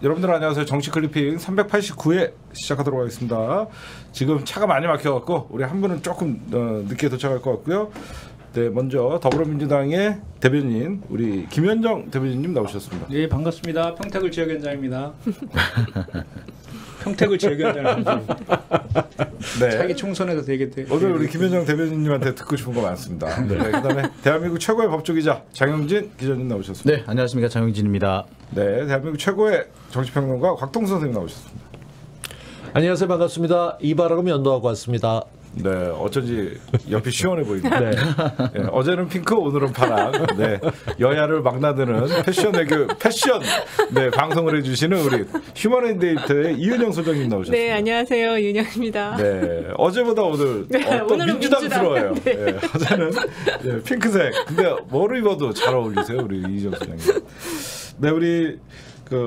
여러분들 안녕하세요. 정치 클리핑 389회 시작하도록 하겠습니다. 지금 차가 많이 막혀갖고 우리 한 분은 조금 늦게 도착할 것 같고요. 네, 먼저 더불어민주당의 대변인 우리 김현정 대변인님 나오셨습니다. 네, 반갑습니다. 평택을 지역위원장입니다. 평택을 지역위원장을 네. 차기 총선에서 되게 오늘 우리 김현정 대변인님한테 듣고 싶은 거 많습니다. 네, 그다음에 대한민국 최고의 법조기자 장영진 기자님 나오셨습니다. 네, 안녕하십니까, 장영진입니다. 네, 대한민국 최고의 정치평론가 곽동수 선생님 나오셨습니다. 안녕하세요, 반갑습니다. 이바라고 연도하고 왔습니다. 네, 어쩐지 옆이 시원해 보입니다. 네. 네, 어제는 핑크, 오늘은 파랑. 네, 여야를 막나드는 패션 외교, 패션 네, 방송을 해주시는 우리 휴머앤데이터의 이은영 소장님 나오셨습니다. 네, 안녕하세요, 이은영입니다. 네, 어제보다 오늘 어떤 민주당스러워요. 네, 어제는 네, 핑크색. 근데 뭐를 입어도 잘 어울리세요, 우리 이은영 소장님. 네, 우리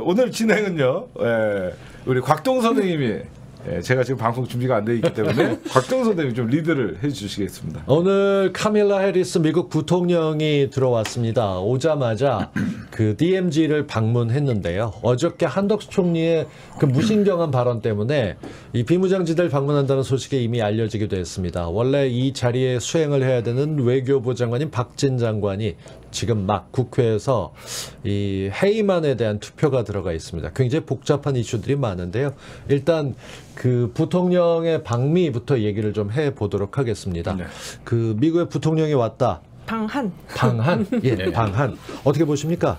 오늘 진행은요, 네, 우리 곽동 선생님이. 예, 제가 지금 방송 준비가 안 돼 있기 때문에 곽정 선생님이 좀 리드를 해주시겠습니다. 오늘 카밀라 해리스 미국 부통령이 들어왔습니다. 오자마자 그 DMZ를 방문했는데요. 어저께 한덕수 총리의 그 무신경한 발언 때문에 이 비무장지대를 방문한다는 소식이 이미 알려지기도 했습니다. 원래 이 자리에 수행을 해야 되는 외교부 장관인 박진 장관이 지금 막 국회에서 이 해임안에 대한 투표가 들어가 있습니다. 굉장히 복잡한 이슈들이 많은데요. 일단 그 부통령의 방미부터 얘기를 좀 해보도록 하겠습니다. 네. 그 미국의 부통령이 왔다. 방한. 예, 네. 방한. 어떻게 보십니까?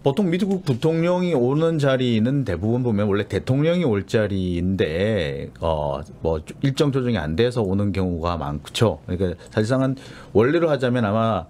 보통 미국 부통령이 오는 자리는 대부분 보면 원래 대통령이 올 자리인데 뭐 일정 조정이 안 돼서 오는 경우가 많죠. 그러니까 사실상은 원래로 하자면 아마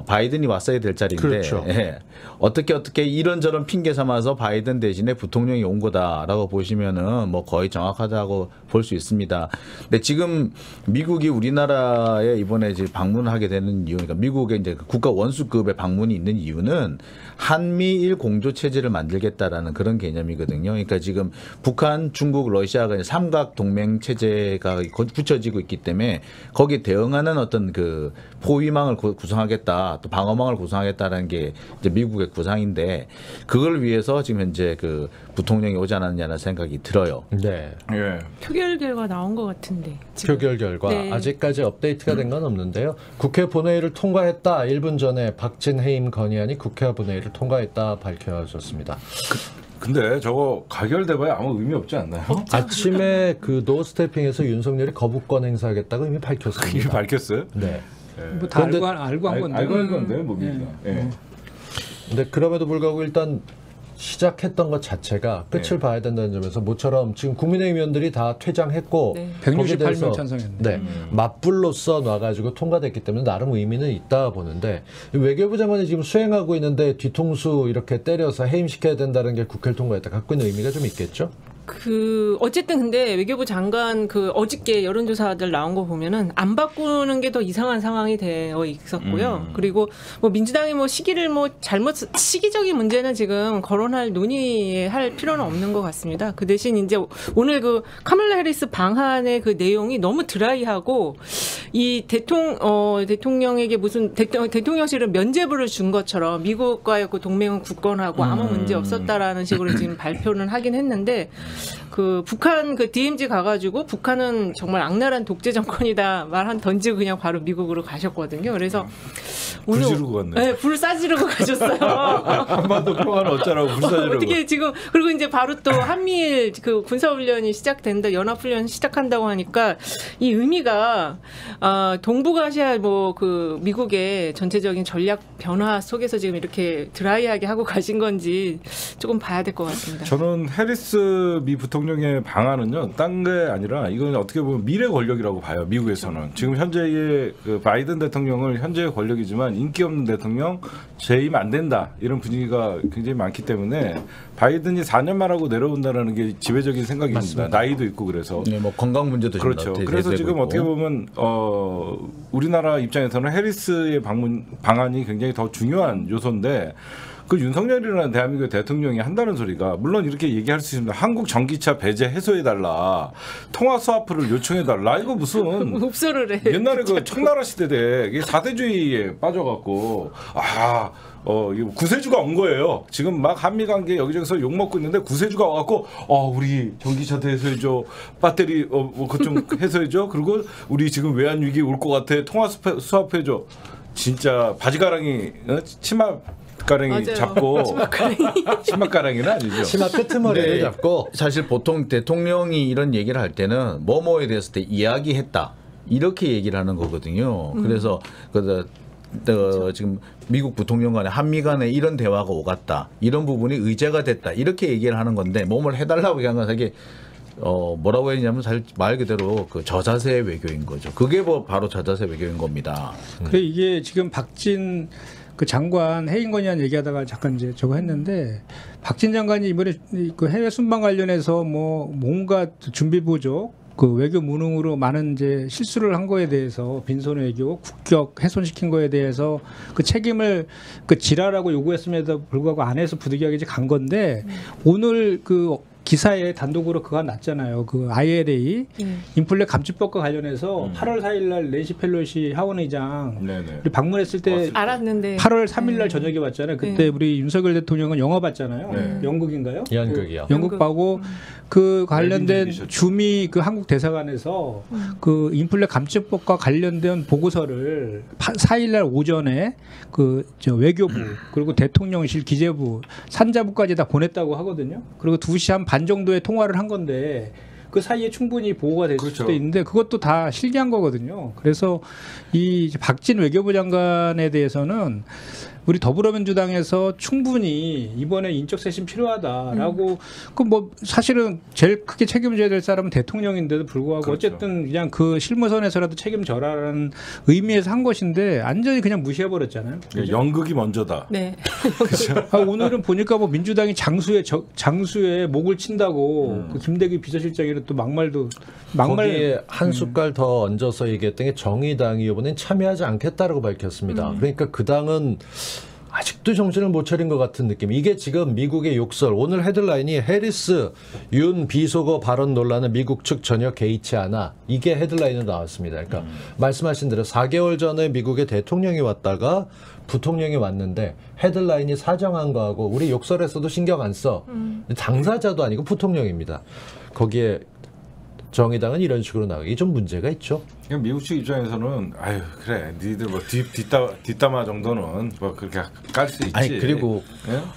바이든이 왔어야 될 자리인데 그렇죠. 예. 어떻게 이런저런 핑계 삼아서 바이든 대신에 부통령이 온 거다라고 보시면은 뭐 거의 정확하다고 볼 수 있습니다. 근데 지금 미국이 우리나라에 이번에 이제 방문하게 되는 이유, 그러니까 미국의 이제 국가 원수급의 방문이 있는 이유는 한미일 공조 체제를 만들겠다라는 그런 개념이거든요. 그러니까 지금 북한, 중국, 러시아가 이제 삼각 동맹 체제가 굳혀지고 있기 때문에 거기에 대응하는 어떤 그 포위망을 구성하겠다, 또 방어망을 구성하겠다라는 게 이제 미국의 구상인데 그걸 위해서 지금 현재 그 부통령이 오지 않았냐는 생각이 들어요. 네. 예. 표결 결과 나온 것 같은데. 지금. 표결 결과 네. 아직까지 업데이트가 된 건 없는데요. 국회 본회의를 통과했다. 1분 전에 박진 해임 건의안이 국회 본회의를 통과했다 밝혀졌습니다. 근데 저거 가결돼봐야 아무 의미 없지 않나요? 아침에 그 노스태핑에서 윤석열이 거부권 행사하겠다고 이미 밝혔습니다. 이미 밝혔어요? 네. 뭐 다 알고 한 건데. 알고 한 건데 뭡니까? 예. 근데 그럼에도 불구하고 일단 시작했던 것 자체가 끝을 봐야 된다는 점에서 모처럼 지금 국민의힘 의원들이 다 퇴장했고 168명 찬성했네. 네, 맞불로서 놔가지고 통과됐기 때문에 나름 의미는 있다 보는데 외교부 장관이 지금 수행하고 있는데 뒤통수 이렇게 때려서 해임시켜야 된다는 게 국회를 통과했다 갖고 있는 의미가 좀 있겠죠? 어쨌든 근데 외교부 장관 어저께 여론조사들 나온 거 보면은 안 바꾸는 게 더 이상한 상황이 되어 있었고요. 그리고 뭐 민주당이 뭐 시기를 시기적인 문제는 지금 거론할 논의할 필요는 없는 것 같습니다. 그 대신 이제 오늘 그 카밀라 해리스 방한의 그 내용이 너무 드라이하고 이 대통령에게 무슨 대통령실은 면죄부를 준 것처럼 미국과의 그 동맹은 굳건하고 아무 문제 없었다라는 식으로 지금 발표는 하긴 했는데 그 북한 그 DMZ 가가지고 북한은 정말 악랄한 독재 정권이다 말 한 던지고 그냥 바로 미국으로 가셨거든요. 그래서 불 지르고 갔네. 네, 불 싸지르고 가셨어요. 한반도 평화는 어쩌라고 불 싸지르고. 어떻게 지금 그리고 이제 바로 또 한미일 그 군사훈련이 시작된다, 연합훈련 시작한다고 하니까 이 의미가 동북아시아 뭐 그 미국의 전체적인 전략 변화 속에서 지금 이렇게 드라이하게 하고 가신 건지 조금 봐야 될 것 같습니다. 저는 해리스 미 부통령의 방안은요, 딴 게 아니라 이건 어떻게 보면 미래 권력이라고 봐요. 미국에서는 지금 현재의 그 바이든 대통령을 현재의 권력이지만 인기 없는 대통령 재임 안 된다 이런 분위기가 굉장히 많기 때문에 바이든이 4년만 하고 내려온다라는 게 지배적인 생각입니다. 맞습니다. 나이도 있고 그래서. 네, 뭐 건강 문제도 그렇죠. 그래서 지금 있고. 어떻게 보면 우리나라 입장에서는 해리스의 방안이 굉장히 더 중요한 요소인데. 그 윤석열이라는 대한민국의 대통령이 한다는 소리가 물론 이렇게 얘기할 수 있습니다. 한국 전기차 배제 해소해달라. 통화 스와프를 요청해달라. 이거 무슨 흡수를 해. 옛날에 그 청나라 시대 때 4대주의에 빠져갖고 이거 구세주가 온 거예요. 지금 막 한미 관계 여기저기서 욕 먹고 있는데 구세주가 와갖고 우리 전기차도 해소해줘, 배터리 그것 좀 해소해줘. 그리고 우리 지금 외환 위기 올 것 같아. 통화 수합해줘. 진짜 바지가랑이 치마 가랑이 맞아요. 잡고 치맛가랑이는 아니죠. 치마 끄트머리를 잡고 사실 보통 대통령이 이런 얘기를 할 때는 뭐뭐에 대해서 이야기했다 이렇게 얘기를 하는 거거든요. 그래서 지금 미국 부통령 간에 한미 간에 이런 대화가 오갔다, 이런 부분이 의제가 됐다 이렇게 얘기를 하는 건데 몸을 해달라고 얘기한 건 사실 뭐라고 했냐면 사실 말 그대로 그 저자세 외교인 거죠. 그게 바로 저자세 외교인 겁니다. 그래 이게 지금 박진 그 장관 해임 건의안 얘기하다가 잠깐 이제 저거 했는데 박진 장관이 이번에 그 해외 순방 관련해서 뭔가 준비 부족 그 외교 무능으로 많은 이제 실수를 한 거에 대해서 빈손 외교 국격 훼손시킨 거에 대해서 그 책임을 그 지라라고 요구했음에도 불구하고 안 해서 부득이하게 이제 간 건데 오늘 그 기사에 단독으로 그거 났잖아요. 그 ILA 인플레 감축법과 관련해서 8월 4일 날 낸시 펠로시 하원 의장 우리 방문했을 때 알았는데 8월 3일 날 저녁에 왔잖아요. 그때 우리 윤석열 대통령은 영화 봤잖아요. 연극인가요? 연극이요. 연극 보고 그 관련된 주미 그 한국 대사관에서 그 인플레 감축법과 관련된 보고서를 4일 날 오전에 그 저 외교부 그리고 대통령실 기재부 산자부까지 다 보냈다고 하거든요. 그리고 2시 반 정도의 통화를 한 건데 그 사이에 충분히 보고가 됐을 수도 있는데 그것도 다 실기한 거거든요. 그래서 이 박진 외교부 장관에 대해서는 우리 더불어민주당에서 충분히 이번에 인적 쇄신 필요하다라고 그 뭐 사실은 제일 크게 책임져야 될 사람은 대통령인데도 불구하고 어쨌든 그냥 그 실무선에서라도 책임져라라는 의미에서 한 것인데 완전히 그냥 무시해 버렸잖아요. 연극이 먼저다. 네. 오늘은 보니까 뭐 민주당이 장수에 목을 친다고 그 김대기 비서실장이 또 거기에 한 숟갈 더 얹어서 얘기했던 게 정의당이 이번엔 참여하지 않겠다라고 밝혔습니다. 그러니까 그 당은 아직도 정신을 못 차린 것 같은 느낌. 이게 지금 미국의 욕설. 오늘 헤드라인이 해리스 윤 비속어 발언 논란은 미국 측 전혀 개의치 않아. 이게 헤드라인으로 나왔습니다. 그러니까 말씀하신 대로 4개월 전에 미국의 대통령이 왔다가 부통령이 왔는데 헤드라인이 사정한 거하고 우리 욕설에서도 신경 안 써. 당사자도 아니고 부통령입니다. 거기에 정의당은 이런 식으로 나가기 좀 문제가 있죠. 미국 측 입장에서는 아유 그래 니들 뭐 뒷담화 정도는 뭐 그렇게 깔 수 있지. 아니 그리고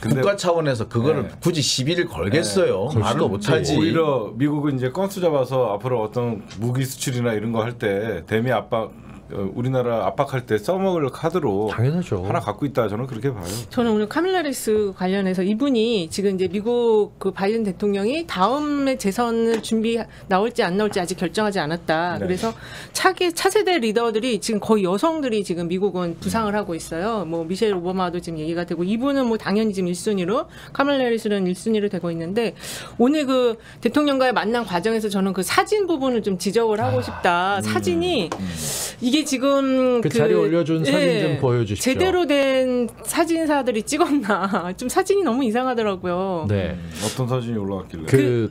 국가 차원에서 그거를 굳이 시비를 걸겠어요. 말을 못하지. 오히려 미국은 이제 건수 잡아서 앞으로 어떤 무기 수출이나 이런 거 할 때 대미 압박 우리나라 압박할 때 써먹을 카드로 당연하죠. 하나 갖고 있다 저는 그렇게 봐요. 저는 오늘 카밀라 해리스 관련해서 이분이 지금 이제 미국 그 바이든 대통령이 다음에 재선을 나올지 안 나올지 아직 결정하지 않았다. 네. 그래서 차세대 리더들이 지금 거의 여성들이 지금 미국은 부상을 하고 있어요. 뭐 미셸 오바마도 지금 얘기가 되고 이분은 뭐 당연히 지금 1순위로 카밀라 해리스는 1순위로 되고 있는데 오늘 그 대통령과의 만남 과정에서 저는 그 사진 부분을 좀 지적을 하고 싶다. 사진이 이게 지금 그 자리에 올려준 사진 좀 보여주십시오. 제대로 된 사진사들이 찍었나 좀 사진이 너무 이상하더라고요. 네. 어떤 사진이 올라왔길래?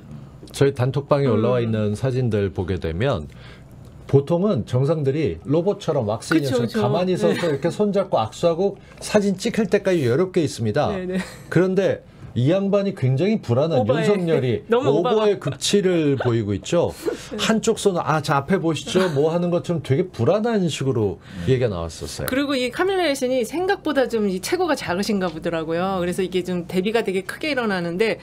저희 단톡방에 올라와 있는 사진들 보게 되면 보통은 정상들이 로봇처럼 왁스인처럼 가만히 서서 이렇게 손잡고 악수하고 사진 찍힐 때까지 여롭게 있습니다. 네네. 그런데 이 양반이 굉장히 불안한 윤석열이 오버의 극치를 보이고 있죠. 한쪽 손은 저 앞에 보시죠. 뭐 하는 것처럼 되게 불안한 식으로 얘기가 나왔었어요. 그리고 이 카밀라 해리스는 생각보다 좀 이 체구가 작으신가 보더라고요. 그래서 이게 좀 대비가 되게 크게 일어나는데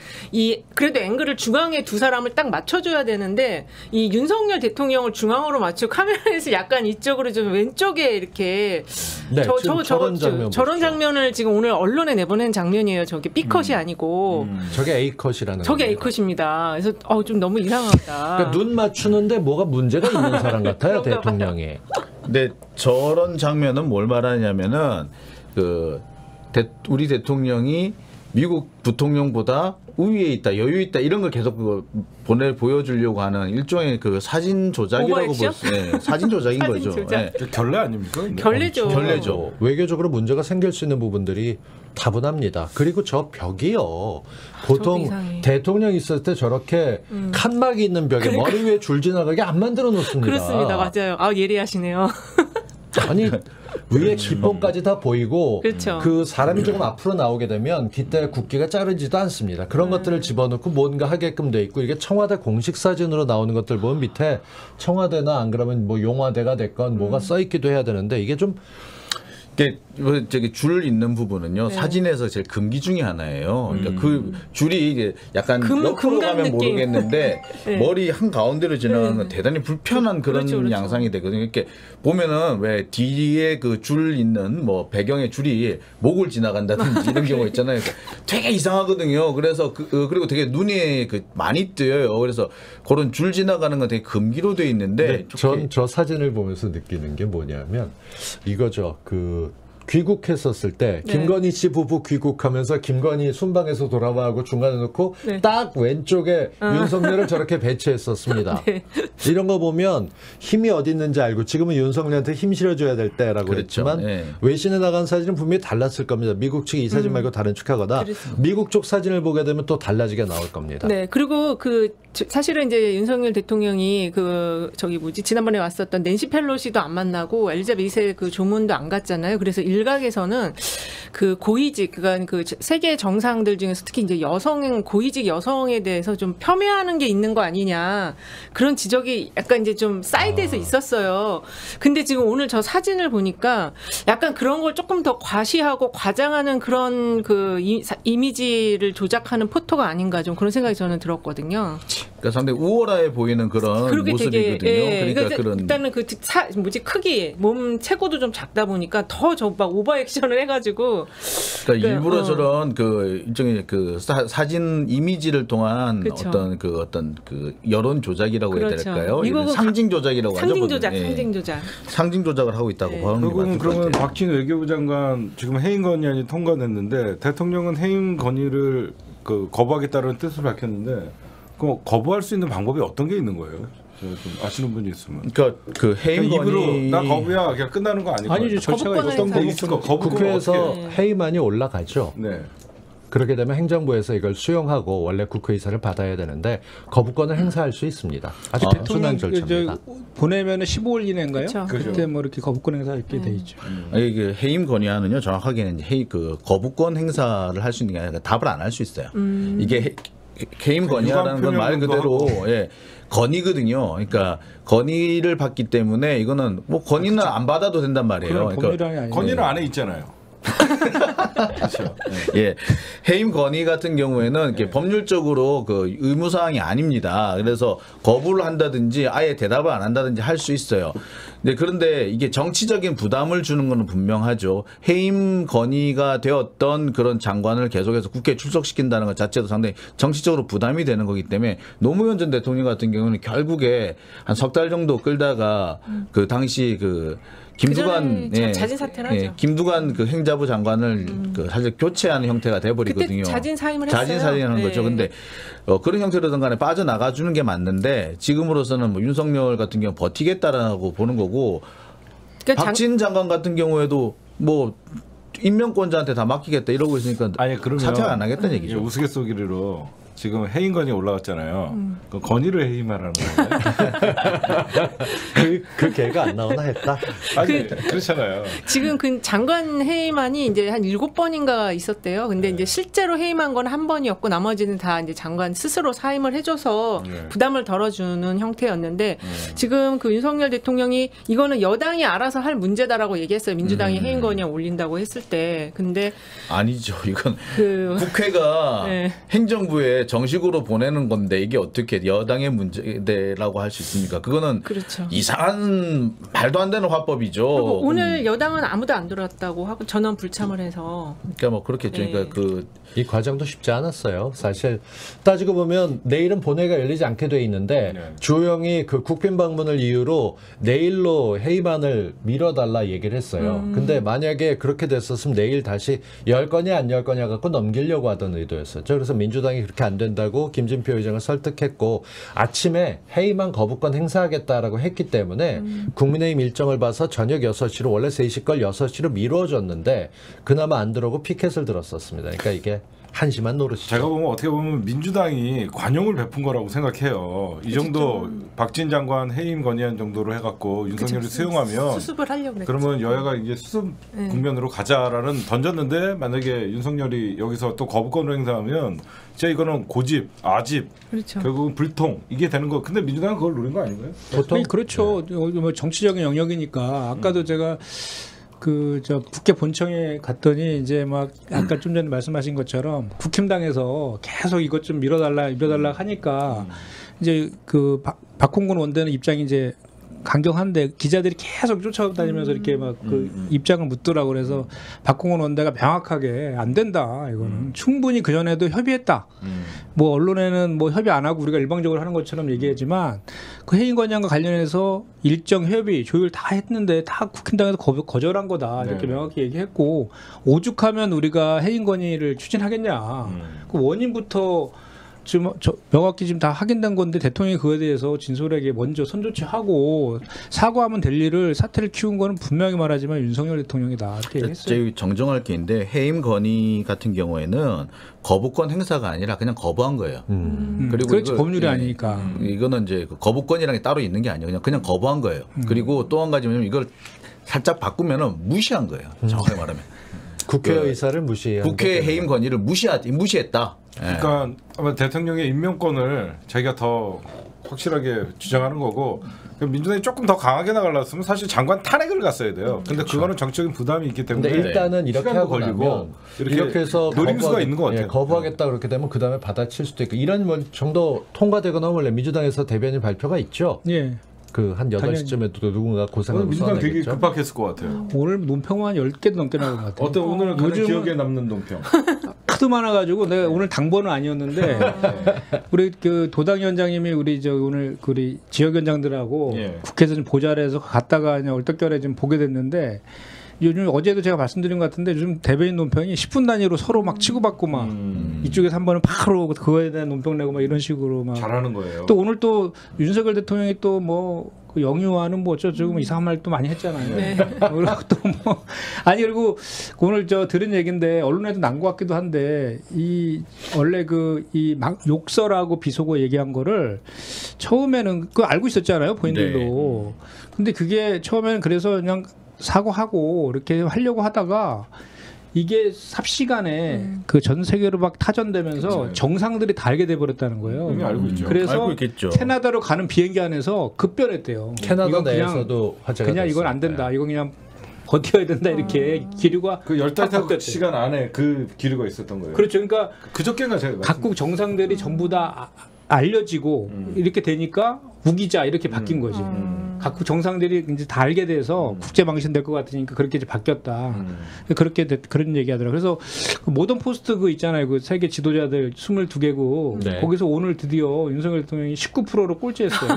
그래도 앵글을 중앙에 두 사람을 딱 맞춰줘야 되는데 이 윤석열 대통령을 중앙으로 맞추고 카밀라 해리스 약간 이쪽으로 좀 왼쪽에 이렇게 저런 장면을 지금 오늘 언론에 내보낸 장면이에요. 저게 B컷이 아니고. 저게 A컷이라는 저게 A컷입니다. 그래서 좀 너무 이상하다. 그러니까 눈 맞추는데 뭐가 문제가 있는 사람 같아요. 대통령이. 근데 저런 장면은 뭘 말하냐면은 우리 대통령이 미국 부통령보다 우위에 있다, 여유 있다 이런 걸 계속 보여주려고 하는 일종의 그 사진 조작이라고 볼 수, 사진 조작인 거죠. 조작. 결례 아닙니까? 결례죠. 외교적으로 문제가 생길 수 있는 부분들이 다분합니다. 그리고 저 벽이요. 보통 대통령 있을 때 저렇게 칸막이 있는 벽에 머리 위에 줄 지나가게 안 만들어 놓습니다. 그렇습니다. 맞아요. 예리하시네요. 아니 위에 기본까지 다 보이고 그렇죠. 그 사람이 조금 앞으로 나오게 되면 깃대 굵기가 자르지도 않습니다. 그런 것들을 집어넣고 뭔가 하게끔 돼 있고 이게 청와대 공식 사진으로 나오는 것들 보면 밑에 청와대나 안 그러면 뭐 용화대가 됐건 뭐가 써 있기도 해야 되는데 이게 좀 이게 저기 줄 있는 부분은요 네. 사진에서 제일 금기 중에 하나예요. 그러니까 그 줄이 이게 약간 옆으로 금간 가면 느낌. 모르겠는데 네. 머리 한 가운데로 지나가는 건 대단히 불편한 그런 그렇죠. 양상이 되거든요. 이렇게 보면은 왜 뒤에 그 줄 있는 뭐 배경의 줄이 목을 지나간다든지 이런 경우 있잖아요. 그러니까 되게 이상하거든요. 그래서 그리고 되게 눈이 많이 뜨여요. 그래서 그런 줄 지나가는 건 되게 금기로 돼 있는데 전 저 사진을 보면서 느끼는 게 뭐냐면 이거죠. 그 귀국했었을 때 네. 김건희 씨 부부 귀국하면서 김건희 순방에서 돌아와고 중간에 놓고 네. 딱 왼쪽에 윤석열을 저렇게 배치했었습니다. 네. 이런 거 보면 힘이 어디 있는지 알고 지금은 윤석열한테 힘 실어줘야 될 때라고 그렇죠. 했지만 네. 외신에 나간 사진은 분명히 달랐을 겁니다. 미국 측이 이 사진 말고 다른 측하거나 그래서. 미국 쪽 사진을 보게 되면 또 달라지게 나올 겁니다. 네, 그리고 사실은 이제 윤석열 대통령이 지난번에 왔었던 낸시 펠로시도 안 만나고 엘리자베트 2세 그 조문도 안 갔잖아요. 그래서 일각에서는 그 고위직, 그러니까 그 세계 정상들 중에서 특히 이제 고위직 여성에 대해서 좀 폄훼하는 게 있는 거 아니냐 그런 지적이 약간 이제 좀 사이드에서 있었어요. 근데 지금 오늘 저 사진을 보니까 약간 그런 걸 조금 더 과시하고 과장하는 그런 그 이미지를 조작하는 포토가 아닌가 좀 그런 생각이 저는 들었거든요. 그러니까 상당히 우월해 보이는 그런 모습이거든요. 되게, 그러니까 그런 일단은 크기 몸 체구도 좀 작다 보니까 더 막 오버 액션을 해가지고 그러니까 일부러 저런 그 일종의 그 사진 이미지를 통한 그쵸. 어떤 그 여론 조작이라고 해야 그렇죠. 될까요? 미국은 상징 조작이라고 하죠. 상징 조작, 예. 상징 조작. 상징 조작을 하고 있다고 네. 보는 게 결국은 맞을 것 그러면 같아요. 박진 외교부 장관 지금 해임 건의안이 통과됐는데 대통령은 해임 건의를 그 거부하겠다는 뜻을 밝혔는데 그 거부할 수 있는 방법이 어떤 게 있는 거예요? 좀 아시는 분이 있으면. 그러니까 그 해임 입으로 건의 나 거부야 그냥 끝나는 거 아니고. 아니죠. 절차가 거부권은 있어요. 있을 거 거부권 국회에서 어떻게- 해임안이 올라가죠. 네. 그렇게 되면 행정부에서 이걸 수용하고 원래 국회 의사를 받아야 되는데 거부권을 행사할 수 있습니다. 아주 단순한 절차입니다. 보내면 15일 이내인가요? 그쵸. 그때 뭐 이렇게 거부권 행사 이렇게 돼 있죠. 아니, 그 해임 건의안은요 정확하게는 거부권 행사를 할 수 있는 게 아니라 답을 안 할 수 있어요. 이게 해임 건의라는 건 말 그대로 건의거든요. 그러니까 건의를 받기 때문에 이거는 뭐 건의는 안 받아도 된단 말이에요. 그럼 그러니까 법률안이 아니에요. 건의는 안에 있잖아요. 그렇죠. 예, 해임 건의 같은 경우에는 이렇게 법률적으로 그 의무 사항이 아닙니다. 그래서 거부를 한다든지 아예 대답을 안 한다든지 할 수 있어요. 그런데 이게 정치적인 부담을 주는 것은 분명하죠. 해임 건의가 되었던 그런 장관을 계속해서 국회에 출석시킨다는 것 자체도 상당히 정치적으로 부담이 되는 거기 때문에 노무현 전 대통령 같은 경우는 결국에 한 석 달 정도 끌다가 그 당시 그 김두관 그전에 자진 사퇴를 하죠. 김두관 그 행자부 장관을 그 사실 교체하는 형태가 돼버리거든요. 그때 자진 사임을 했어요. 자진 사임하는 네. 거죠. 근데 그런 형태로든 간에 빠져나가 주는 게 맞는데 지금으로서는 뭐 윤석열 같은 경우 버티겠다라고 보는 거고 그러니까 박진 장관 같은 경우에도 뭐 임명권자한테 다 맡기겠다 이러고 있으니까 아니 그러면 사퇴 안 하겠다는 이게 얘기죠. 우스갯소리로 지금 해임 건의 올라왔잖아요. 그 건의를 해임하라는 거예요. 그 개가 안 나오나 했다. 아니 그렇잖아요. 지금 그 장관 해임안이 이제 한 7번인가 있었대요. 근데 이제 실제로 해임한 건 한 번이었고 나머지는 다 이제 장관 스스로 사임을 해줘서 부담을 덜어주는 형태였는데 지금 그 윤석열 대통령이 이거는 여당이 알아서 할 문제다라고 얘기했어요. 민주당이 해임 건의안 올린다고 했을 때. 근데 아니죠. 이건 그 국회가 네. 행정부에 정식으로 보내는 건데 이게 어떻게 여당의 문제라고 할 수 있습니까? 그거는 그렇죠. 이상한 말도 안 되는 화법이죠. 그리고 오늘 여당은 아무도 안 들어왔다고 하고 전원 불참을 해서 그러니까 뭐 그렇겠죠. 네. 그러니까 이 과정도 쉽지 않았어요. 사실 따지고 보면 내일은 본회의가 열리지 않게 돼 있는데 네. 주호영이 그 국빈 방문을 이유로 내일로 해임안을 미뤄달라 얘기를 했어요. 근데 만약에 그렇게 됐었으면 내일 다시 열 거냐 안 열 거냐 갖고 넘기려고 하던 의도였었죠. 그래서 민주당이 그렇게 안 된다고 김진표 의장을 설득했고 아침에 해임안 거부권 행사하겠다라고 했기 때문에 국민의힘 일정을 봐서 저녁 6시로 원래 3시 걸 6시로 미뤄졌는데 그나마 안 들어오고 피켓을 들었었습니다. 그러니까 이게 한심한 노릇이죠. 제가 보면 어떻게 보면 민주당이 관용을 베푼 거라고 생각해요. 이 정도 박진 장관 해임 건의안 정도로 해갖고 윤석열이 수용하면 수습을 하려고 그러면 여야가 이제 수습 국면으로 가자라는 던졌는데 만약에 윤석열이 여기서 또 거부권을 행사하면 진짜 이거는 고집, 아집, 그렇죠. 결국은 불통 이게 되는 거. 근데 민주당은 그걸 노린 거 아닌가요? 보통 그렇죠. 뭐 정치적인 영역이니까 아까도 제가 저 국회 본청에 갔더니 이제 막 아까 좀 전에 말씀하신 것처럼 국힘당에서 계속 이것 좀 밀어달라 하니까 이제 박홍근 원내는 입장이 이제 강경한데 기자들이 계속 쫓아다니면서 이렇게 막 입장을 묻더라고. 그래서 박홍근 원내가 명확하게 안 된다. 이거는 충분히 그 전에도 협의했다. 뭐 언론에는 뭐 협의 안 하고 우리가 일방적으로 하는 것처럼 얘기하지만 그 해임 건의안과 관련해서 일정 협의 조율 다 했는데 다 국힘당에서 거절한 거다. 이렇게 명확히 얘기했고 오죽하면 우리가 해임 건의를 추진하겠냐. 그 원인부터 지금 명확히 지금 다 확인된 건데 대통령이 그거에 대해서 진솔하게 먼저 선조치하고 사과하면 될 일을 사태를 키운 거는 분명히 말하지만 윤석열 대통령이다 이렇게 얘기했어요. 제가 정정할 게 있는데 해임 건의 같은 경우에는 거부권 행사가 아니라 그냥 거부한 거예요. 그리고 그렇지 법률이 아니니까. 이거는 이제 거부권이라는 게 따로 있는 게 아니에요. 그냥 거부한 거예요. 그리고 또 한 가지 뭐냐면 이걸 살짝 바꾸면은 무시한 거예요. 정확히 말하면. 국회 의사를 무시한 국회 해임 건의를 무시했다. 그러니까 아마 대통령의 임명권을 자기가 더 확실하게 주장하는 거고 민주당이 조금 더 강하게 나가려면 사실 장관 탄핵을 갔어야 돼요. 근데 그거는 정치적인 부담이 있기 때문에 근데 일단은 이렇게 하고 걸리고 나면 이렇게 해서 노림수가 있는 것 같아요. 거부하겠다 그렇게 되면 그 다음에 받아칠 수도 있고 이런 뭐 정도 통과되거나 원래 민주당에서 대변인 발표가 있죠. 예. 그 한 8시쯤에도 누군가 고생하고 민주당 되게 써내겠죠. 급박했을 것 같아요. 오늘 논평만 10개 넘게 나온 것 같아요. 어떤 오늘 가장 기억에 남는 논평? 하도 많아가지고 내가 오늘 당번은 아니었는데 우리 그 도당위원장님이 우리 오늘 우리 지역위원장들하고 국회에서 좀 보좌를 해서 갔다가 그냥 얼떨결에 좀 보게 됐는데 요즘 어제도 제가 말씀드린 것 같은데 요즘 대변인 논평이 10분 단위로 서로 막 치고받고 막 이쪽에서 한 번은 바로 그거에 대한 논평 내고 막 이런 식으로 막 잘하는 거예요. 또 오늘 또 윤석열 대통령이 또 뭐 그 영유아는 뭐 어쩌고 뭐 이상한 말 또 많이 했잖아요. 네. 그리고 또 뭐 아니 그리고 오늘 들은 얘기인데 언론에도 난 것 같기도 한데 이 원래 이 막 욕설하고 비속어 얘기한 거를 처음에는 그거 알고 있었잖아요 본인들도. 근데 그게 처음에는 그래서 그냥 사과하고 이렇게 하려고 하다가 이게 삽시간에 그 전 세계로 막 타전되면서 그쵸. 정상들이 다 알게 돼버렸다는 거예요. 이미 알고 있죠. 그래서 알고 있겠죠. 캐나다로 가는 비행기 안에서 급변했대요. 캐나다 이건 내에서도 화제가 그냥 이건 안 된다. 이건 그냥 버텨야 된다. 이렇게 기류가 그 10달 시간 안에 그 기류가 있었던 거예요. 그렇죠. 그러니까 그저께가 제가 각국 정상들이 전부 다 알려지고 이렇게 되니까 우기자 이렇게 바뀐 거지. 각국 정상들이 이제 다 알게 돼서 국제 망신 될 것 같으니까 그렇게 이제 바뀌었다. 그렇게 그런 얘기하더라고요. 그래서 그 모던 포스트 그 있잖아요. 그 세계 지도자들 22개국 네. 거기서 오늘 드디어 윤석열 대통령이 19%로 꼴찌했어요.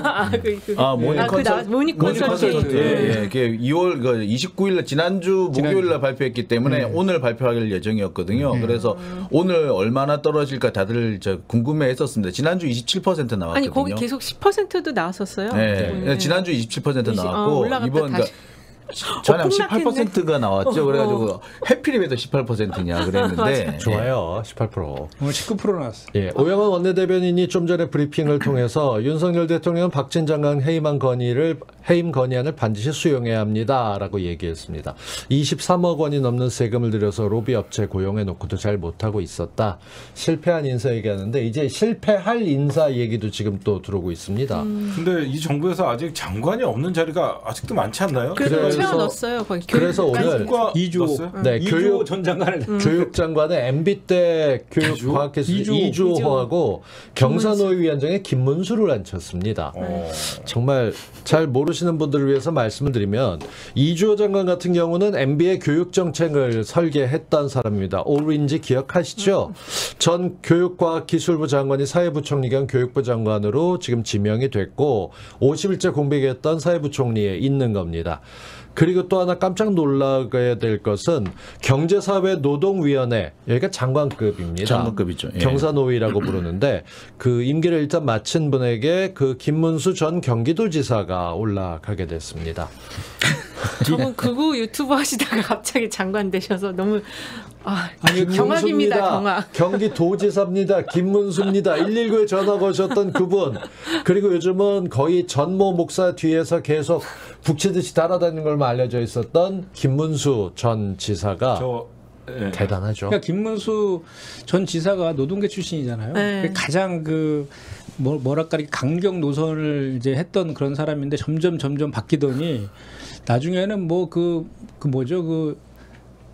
모닝 컨설트. 예. 그게 2월 29일 지난주 목요일날 발표했기 때문에 오늘 발표할 예정이었거든요. 그래서 오늘 얼마나 떨어질까 다들 궁금해했었습니다. 지난주 27% 나왔거든요. 아니 거기 계속 10%도 나왔었어요. 네. 지난주 27% 나왔고 올라갔다 이번 다시. 전에 18%가 나왔죠. 그래가지고 해필이면 18%냐 그랬는데 좋아요. 18%. 오늘 19% 나왔어. 예, 오영원 원내대변인이 좀 전에 브리핑을 통해서 윤석열 대통령은 박진 장관 해임 건의안을 반드시 수용해야 합니다라고 얘기했습니다. 23억 원이 넘는 세금을 들여서 로비 업체 고용해 놓고도 잘 못하고 있었다. 실패한 인사 얘기하는데 이제 실패할 인사 얘기도 지금 또 들어오고 있습니다. 근데 이 정부에서 아직 장관이 없는 자리가 아직도 많지 않나요? 그래서 넣었어요. 거의 그래서 오늘 이주 네, 교육 전 장관을 교육장관은 MB 때 교육과학기술 이주호하고 경사노위 위원장에 김문수를 앉혔습니다. 정말 잘 모르시는 분들을 위해서 말씀을 드리면 이주호 장관 같은 경우는 MB의 교육 정책을 설계했던 사람입니다. 오린지 기억하시죠? 전 교육과학기술부 장관이 사회부총리 겸 교육부 장관으로 지금 지명이 됐고 50일째 공백이었던 사회부총리에 있는 겁니다. 그리고 또 하나 깜짝 놀라게 될 것은 경제사회노동위원회 여기가 장관급입니다. 장관급이죠. 예. 경사노위라고 부르는데 그 임기를 일단 마친 분에게 그 김문수 전 경기도지사가 올라가게 됐습니다. 저분 극우 유튜브 하시다가 갑자기 장관 되셔서 너무 아니, 경악입니다. 경악. 경기도지사입니다. 김문수입니다. 119에 전화 거셨던 그분. 그리고 요즘은 거의 전모 목사 뒤에서 계속 북치듯이 따라다니는 걸만 알려져 있었던 김문수 전 지사가 대단하죠. 그러니까 김문수 전 지사가 노동계 출신이잖아요. 네. 가장 뭐랄까 강경 노선을 이제 했던 그런 사람인데 점점 바뀌더니 나중에는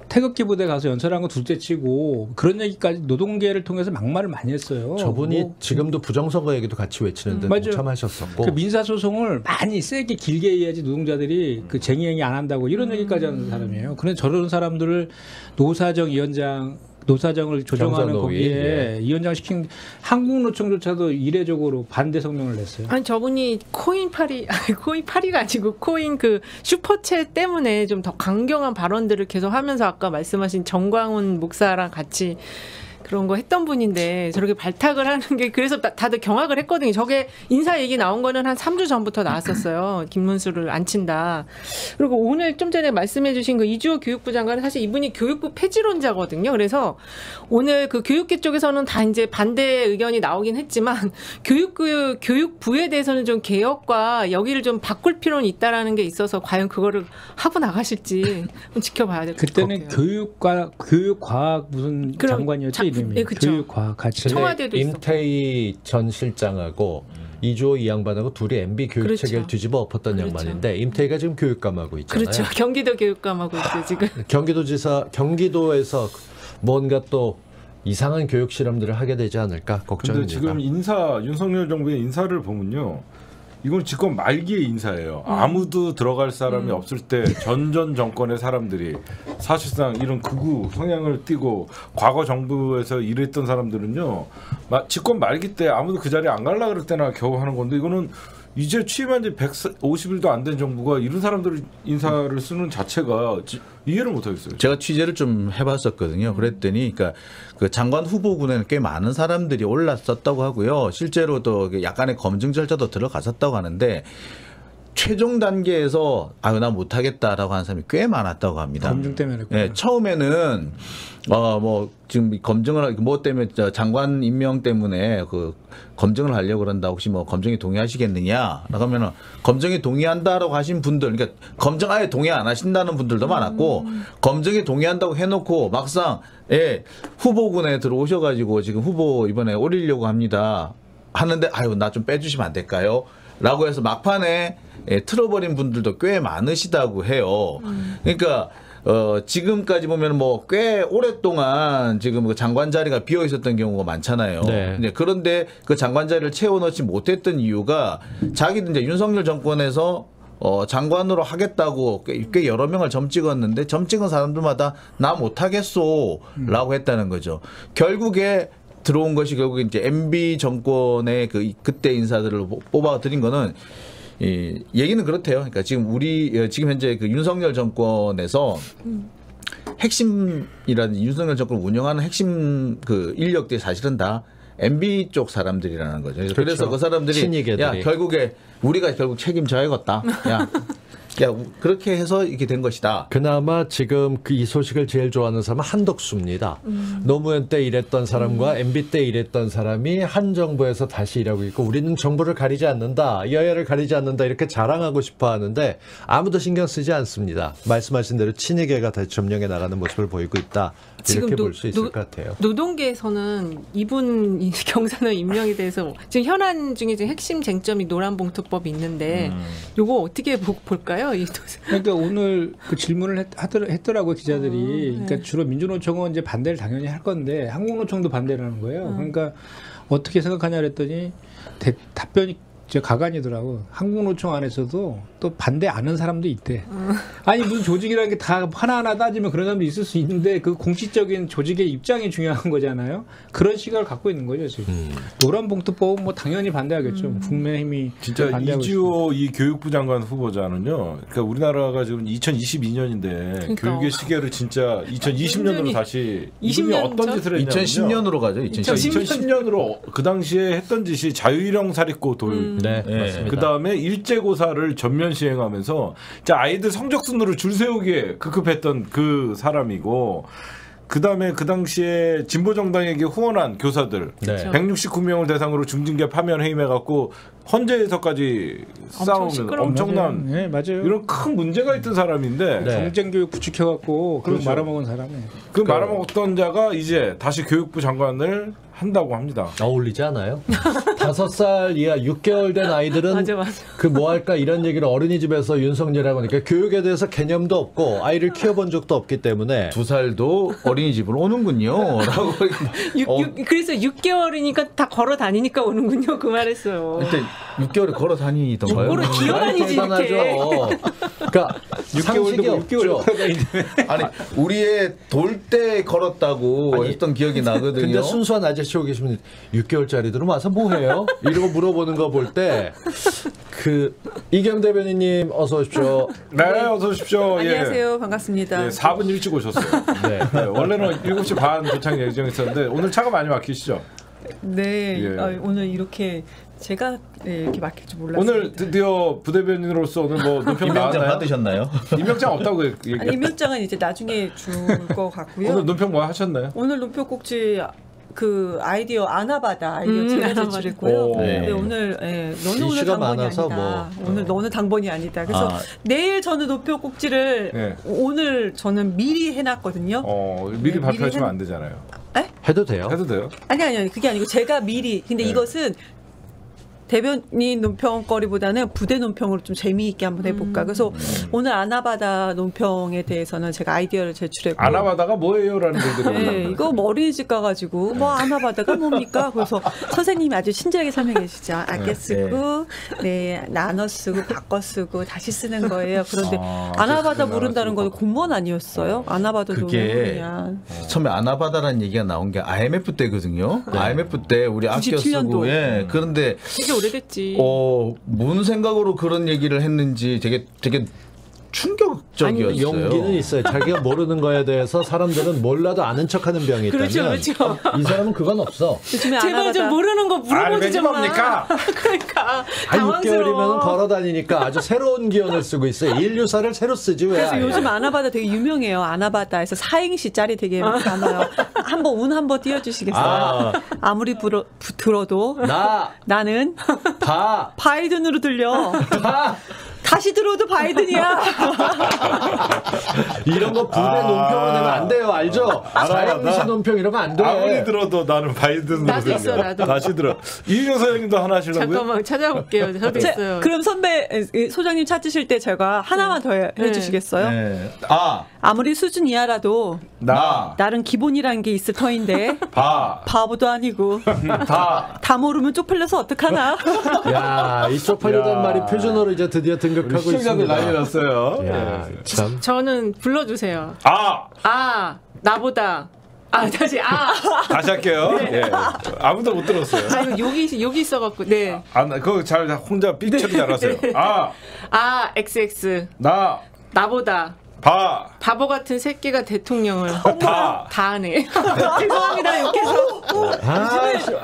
태극기 부대 가서 연설한 거 둘째치고 그런 얘기까지 노동계를 통해서 막말을 많이 했어요. 저분이 지금도 부정선거 얘기도 같이 외치는데 동참하셨었고 그 민사소송을 많이 세게 길게 해야지 노동자들이 그 쟁의행위 안 한다고 이런 얘기까지 하는 사람이에요. 그런데 저런 사람들을 노사정을 조정하는 거기에 위원장 시킨 한국노총조차도 이례적으로 반대 성명을 냈어요. 아니 저분이 코인파리가 아니고 코인 그 슈퍼챗 때문에 좀 더 강경한 발언들을 계속 하면서 아까 말씀하신 정광훈 목사랑 같이 그런 거 했던 분인데 저렇게 발탁을 하는 게 그래서 다들 경악을 했거든요. 저게 인사 얘기 나온 거는 한 3주 전부터 나왔었어요. 김문수를 안 친다. 그리고 오늘 좀 전에 말씀해 주신 그 이주호 교육부 장관은 사실 이분이 교육부 폐지론자거든요. 그래서 오늘 그 교육계 쪽에서는 다 이제 반대 의견이 나오긴 했지만 교육부에 대해서는 좀 개혁과 여기를 좀 바꿀 필요는 있다라는 게 있어서 과연 그거를 하고 나가실지 지켜봐야 될 것 같아요. 그때는 교육과학 무슨 장관이었지? 네, 교육과학 같이. 청와대도 임태희 전 실장하고 이주호 이 양반하고 둘이 MB 교육 체계를 뒤집어 엎었던 양반인데 임태희가 지금 교육감하고 있잖아요. 그렇죠. 경기도 교육감하고 있어요 지금. 경기도에서 뭔가 또 이상한 교육 실험들을 하게 되지 않을까 걱정입니다. 근데 지금 윤석열 정부의 인사를 보면요. 이건 집권 말기의 인사예요. 아무도 들어갈 사람이 없을 때 전 정권의 사람들이 사실상 이런 극우 성향을 띠고 과거 정부에서 일했던 사람들은요. 집권 말기 때 아무도 그 자리에 안 가려고 그럴 때나 겨우 하는 건데 이거는 이제 취임한 지 150일도 안 된 정부가 이런 사람들 인사를 쓰는 자체가 이해를 못하겠어요. 제가 취재를 좀 해봤었거든요. 그랬더니 그러니까 그 장관 후보군에는 꽤 많은 사람들이 올랐었다고 하고요. 실제로도 약간의 검증 절차도 들어갔었다고 하는데 최종 단계에서 나 못하겠다라고 하는 사람이 꽤 많았다고 합니다. 검증 때문에. 네, 처음에는 지금 검증을 때문에 장관 임명 때문에 그 검증을 하려고 그런다. 혹시 검증에 동의하시겠느냐? 그러면은 검증에 동의한다라고 하신 분들, 그러니까 검증 아예 동의 안 하신다는 분들도 많았고 검증에 동의한다고 해놓고 막상 후보군에 들어오셔가지고 지금 후보 이번에 올리려고 합니다. 하는데 나 좀 빼주시면 안 될까요? 라고 해서 막판에 틀어버린 분들도 꽤 많으시다고 해요. 그러니까 지금까지 보면 꽤 오랫동안 지금 그 장관 자리가 비어 있었던 경우가 많잖아요. 네. 그런데 그 장관 자리를 채워넣지 못했던 이유가 자기들 이제 윤석열 정권에서 장관으로 하겠다고 꽤 여러 명을 점 찍었는데 점 찍은 사람들마다 나 못하겠소라고 했다는 거죠. 결국에 들어온 것이 결국 이제 MB 정권의 그때 인사들을 뽑아들인 거는 얘기는 그렇대요. 그러니까 지금 지금 현재 그 윤석열 정권에서 핵심이라든지 윤석열 정권을 운영하는 핵심 그 인력들이 사실은 다 MB 쪽 사람들이라는 거죠. 그렇죠. 그래서 그 사람들이 결국에 우리가 결국 책임져야겠다. 그렇게 해서 이렇게 된 것이다. 그나마 지금 이 소식을 제일 좋아하는 사람은 한덕수입니다. 노무현 때 일했던 사람과 MB 때 일했던 사람이 한 정부에서 다시 일하고 있고 우리는 정부를 가리지 않는다. 여야를 가리지 않는다. 이렇게 자랑하고 싶어 하는데 아무도 신경 쓰지 않습니다. 말씀하신 대로 친이계가 다시 점령해 나가는 모습을 보이고 있다. 이렇게 볼 수 있을 것 같아요. 노동계에서는 이분 경사는 임명에 대해서 지금 현안 중에 지금 핵심 쟁점이 노란봉투법이 있는데 요거 어떻게 볼까요? 그러니까 오늘 그 질문을 했더라고요 기자들이. 그러니까 주로 민주노총은 이제 반대를 당연히 할 건데 한국노총도 반대를 하는 거예요. 그러니까 어떻게 생각하냐 그랬더니 답변이 가관이더라고. 한국노총 안에서도 또 반대 안 하는 사람도 있대. 아니 무슨 조직이라는 게 다 하나하나 따지면 그런 사람도 있을 수 있는데 그 공식적인 조직의 입장이 중요한 거잖아요. 그런 시각을 갖고 있는 거죠 지금. 노란봉투법은 당연히 반대하겠죠. 국민의힘이 진짜 이주호 이 교육부 장관 후보자는요. 그러니까 우리나라가 지금 2022년인데 교육의 시계를 진짜 2020년으로 다시 이분이 어떤 짓을 했냐면요. 2010년으로 가죠. 2010년으로 그 당시에 했던 짓이 자유형 사립고 도입. 맞습니다. 그 다음에 일제고사를 전면 시행하면서 아이들 성적 순으로 줄 세우기에 급급했던 그 사람이고 그다음에 그 당시에 진보 정당에게 후원한 교사들 네. 169명을 대상으로 중징계 파면 해임해 갖고 헌재에서까지 싸우는 시끄러운 엄청난 네, 맞아요. 이런 큰 문제가 있던 사람인데 네. 경쟁교육 부추겨갖고 그걸 그렇죠. 말아먹은 사람이. 그 말아먹었던 자가 이제 다시 교육부 장관을 한다고 합니다. 어울리지 않아요? 5살 이하 6개월 된 아이들은 맞아, 맞아. 그 뭐 할까 이런 얘기를 어린이집에서 윤석열이라고 하니까 교육에 대해서 개념도 없고 아이를 키워본 적도 없기 때문에 2살도 어린이집으로 오는군요. 라고. 그래서 6개월이니까 다 걸어 다니니까 오는군요. 그 말했어요. 그때 6개월에 걸어 다니던가요? 육고를 기어다니지 이렇게. 대단하죠. 그러니까 상식이 6개월 없죠. 아니 우리의 돌 때 걸었다고 했던 기억이 나거든요. 근데 순수한 아저씨 오고 계시면 6개월짜리들은 와서 뭐 해요? 이러고 물어보는 거 볼 때 그 이경 대변인님 어서 오십시오. 네, 어서 오십시오. 안녕하세요. 반갑습니다. 예, 4분 일찍 오셨어요. 네. 네, 원래는 7시 반 도착 예정했었는데 오늘 차가 많이 막히시죠? 네. 예. 오늘 이렇게 제가 이렇게 막힐 줄 몰랐습니다. 오늘 드디어 부대변인으로서 오늘 뭐 논평 임명장 나왔나요? 받으셨나요? 임명장 없다고 얘기했어요. 아니, 임명장은 이제 나중에 줄 것 같고요. 오늘 논평 뭐 하셨나요? 오늘 논평꼭지 그 아이디어 아나바다 아이디어 제가 아나바다. 제출했고요. 오. 근데 오늘 너는 오늘 이슈가 당번이 많아서 아니다. 뭐. 오늘 너는 당번이 아니다. 그래서 아. 내일 저는 논평꼭지를 네. 오늘 저는 미리 해놨거든요. 미리 네, 발표하시면 미리 안 되잖아요. 해도 돼요. 해도 돼요? 아니 그게 아니고 제가 미리 근데 네. 이것은 대변인 논평거리보다는 부대 논평으로 좀 재미있게 한번 해볼까. 그래서 오늘 아나바다 논평에 대해서는 제가 아이디어를 제출했고. 아나바다가 뭐예요라는 분들이 네, 많아요. 이거 뭐 어린이집 가가지고 뭐 아나바다가 뭡니까? 그래서 선생님이 아주 친절하게 설명해 주시죠. 아껴 쓰고, 네, 나눠 쓰고, 바꿔 쓰고, 다시 쓰는 거예요. 그런데 아나바다 그래서 모른다는 건 공무원 아니었어요? 아나바다도 그게 그냥. 처음에 아나바다라는 얘기가 나온 게 IMF 때거든요. IMF 때 우리 아껴 97 년도. 쓰고 예. 그런데 되게 오래됐지. 뭔 생각으로 그런 얘기를 했는지 되게 충격적이었어요. 용기는 있어요. 자기가 모르는 거에 대해서 사람들은 몰라도 아는 척하는 병이 있다면 그렇죠, 그렇죠. 이 사람은 그건 없어. 요즘에 제발 좀 아나바다 모르는 거 물어보지 알맹이 좀 마. 뭡니까? 그러니까 6개월이면 당황스러워. 걸어 다니니까 아주 새로운 기원을 쓰고 있어요. 인류사를 새로 쓰지 왜? 그래서 아예. 요즘 아나바다 되게 유명해요. 아나바다에서 사행시 짤이 되게 많아요. 한번 운 한번 띄워주시겠어요? 아무리 들어도 나는 바이든으로 들려. 다시 들어도 바이든이야. 이런 거 부대 논평을 내면 안 돼요. 알죠? 사행시 논평 이런 거 안 돼. 아무리 들어도 나는 바이든으로 나도 있어, 들려. 나도. 다시 들어. 이윤영 선생님도 하나 하시려고요? 잠깐만 찾아볼게요. 저도 있어요. 그럼 선배 소장님 찾으실 때 제가 하나만 더 해주시겠어요? 네. 아무리 수준 이하라도 나는 기본이라는 게 있을 터인데 바보도 아니고 다 모르면 쪽팔려서 어떡하나? 야, 이 쪽팔리던 야. 말이 표준어로 이제 드디어 등극하고 시청자들 있습니다. 난리 났어요. 야, 예. 참. 저는 불러주세요. 나보다. 다시 다시 할게요. 예. 아무도 못 들었어요. 이거 여기 있어갖고 네. 그거 잘 혼자 삑 처리 잘하세요. XX 나보다 바보 같은 새끼가 대통령을 다 하네. 죄송합니다 욕해서.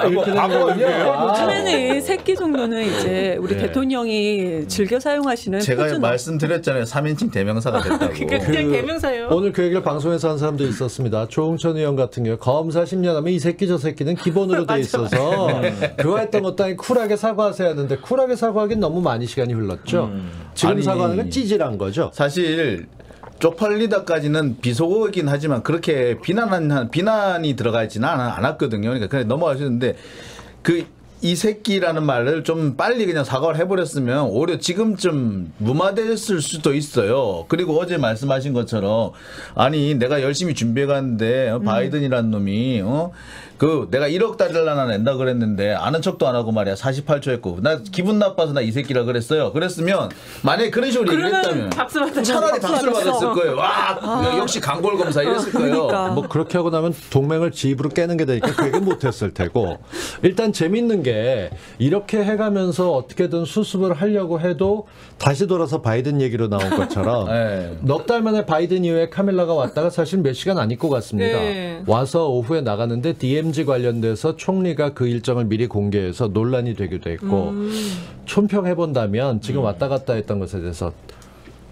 이렇게 되는 거군요. 요즘에는 새끼 정도는 이제 우리 대통령이 즐겨 사용하시는 제가 표준어. 말씀드렸잖아요. 3인칭 대명사가 됐다고. 그냥 대명사예요. 오늘 그 얘기를 방송에서 한 사람도 있었습니다. 조홍천 의원 같은 경우 검사 10년 하면 이 새끼 저 새끼는 기본으로 돼 있어서 그거 했던 것도 아니고 쿨하게 사과하셔야 하는데 쿨하게 사과하기엔 너무 많이 시간이 흘렀죠. 지금 아니, 사과하는 건 찌질한 거죠. 사실 쪽팔리다까지는 비속어이긴 하지만 그렇게 비난이 들어가 있지는 않았거든요. 그러니까 그냥 넘어가시는데 이 새끼라는 말을 좀 빨리 그냥 사과를 해버렸으면 오히려 지금쯤 무마됐을 수도 있어요. 그리고 어제 말씀하신 것처럼 아니 내가 열심히 준비해갔는데 바이든이라는 놈이 내가 1억 달러나 낸다 그랬는데 아는 척도 안 하고 말이야 48초 했고 나 기분 나빠서 나 이 새끼라 그랬어요. 그랬으면 만약에 그런 식으로 얘기했다면 박수 받았어. 차라리 박수를 받았을 거예요. 와 역시 강골 검사 이랬을 거예요. 그러니까. 뭐 그렇게 하고 나면 동맹을 지입으로 깨는 게 되니까 그 얘기 못했을 테고 일단 재밌는 게 이렇게 해가면서 어떻게든 수습을 하려고 해도 다시 돌아서 바이든 얘기로 나온 것처럼 네. 넉 달 만에 바이든 이후에 카밀라가 왔다가 사실 몇 시간 안 있고 갔습니다. 네. 와서 오후에 나갔는데 DMZ 관련돼서 총리가 그 일정을 미리 공개해서 논란이 되기도 했고 총평해본다면 지금 왔다 갔다 했던 것에 대해서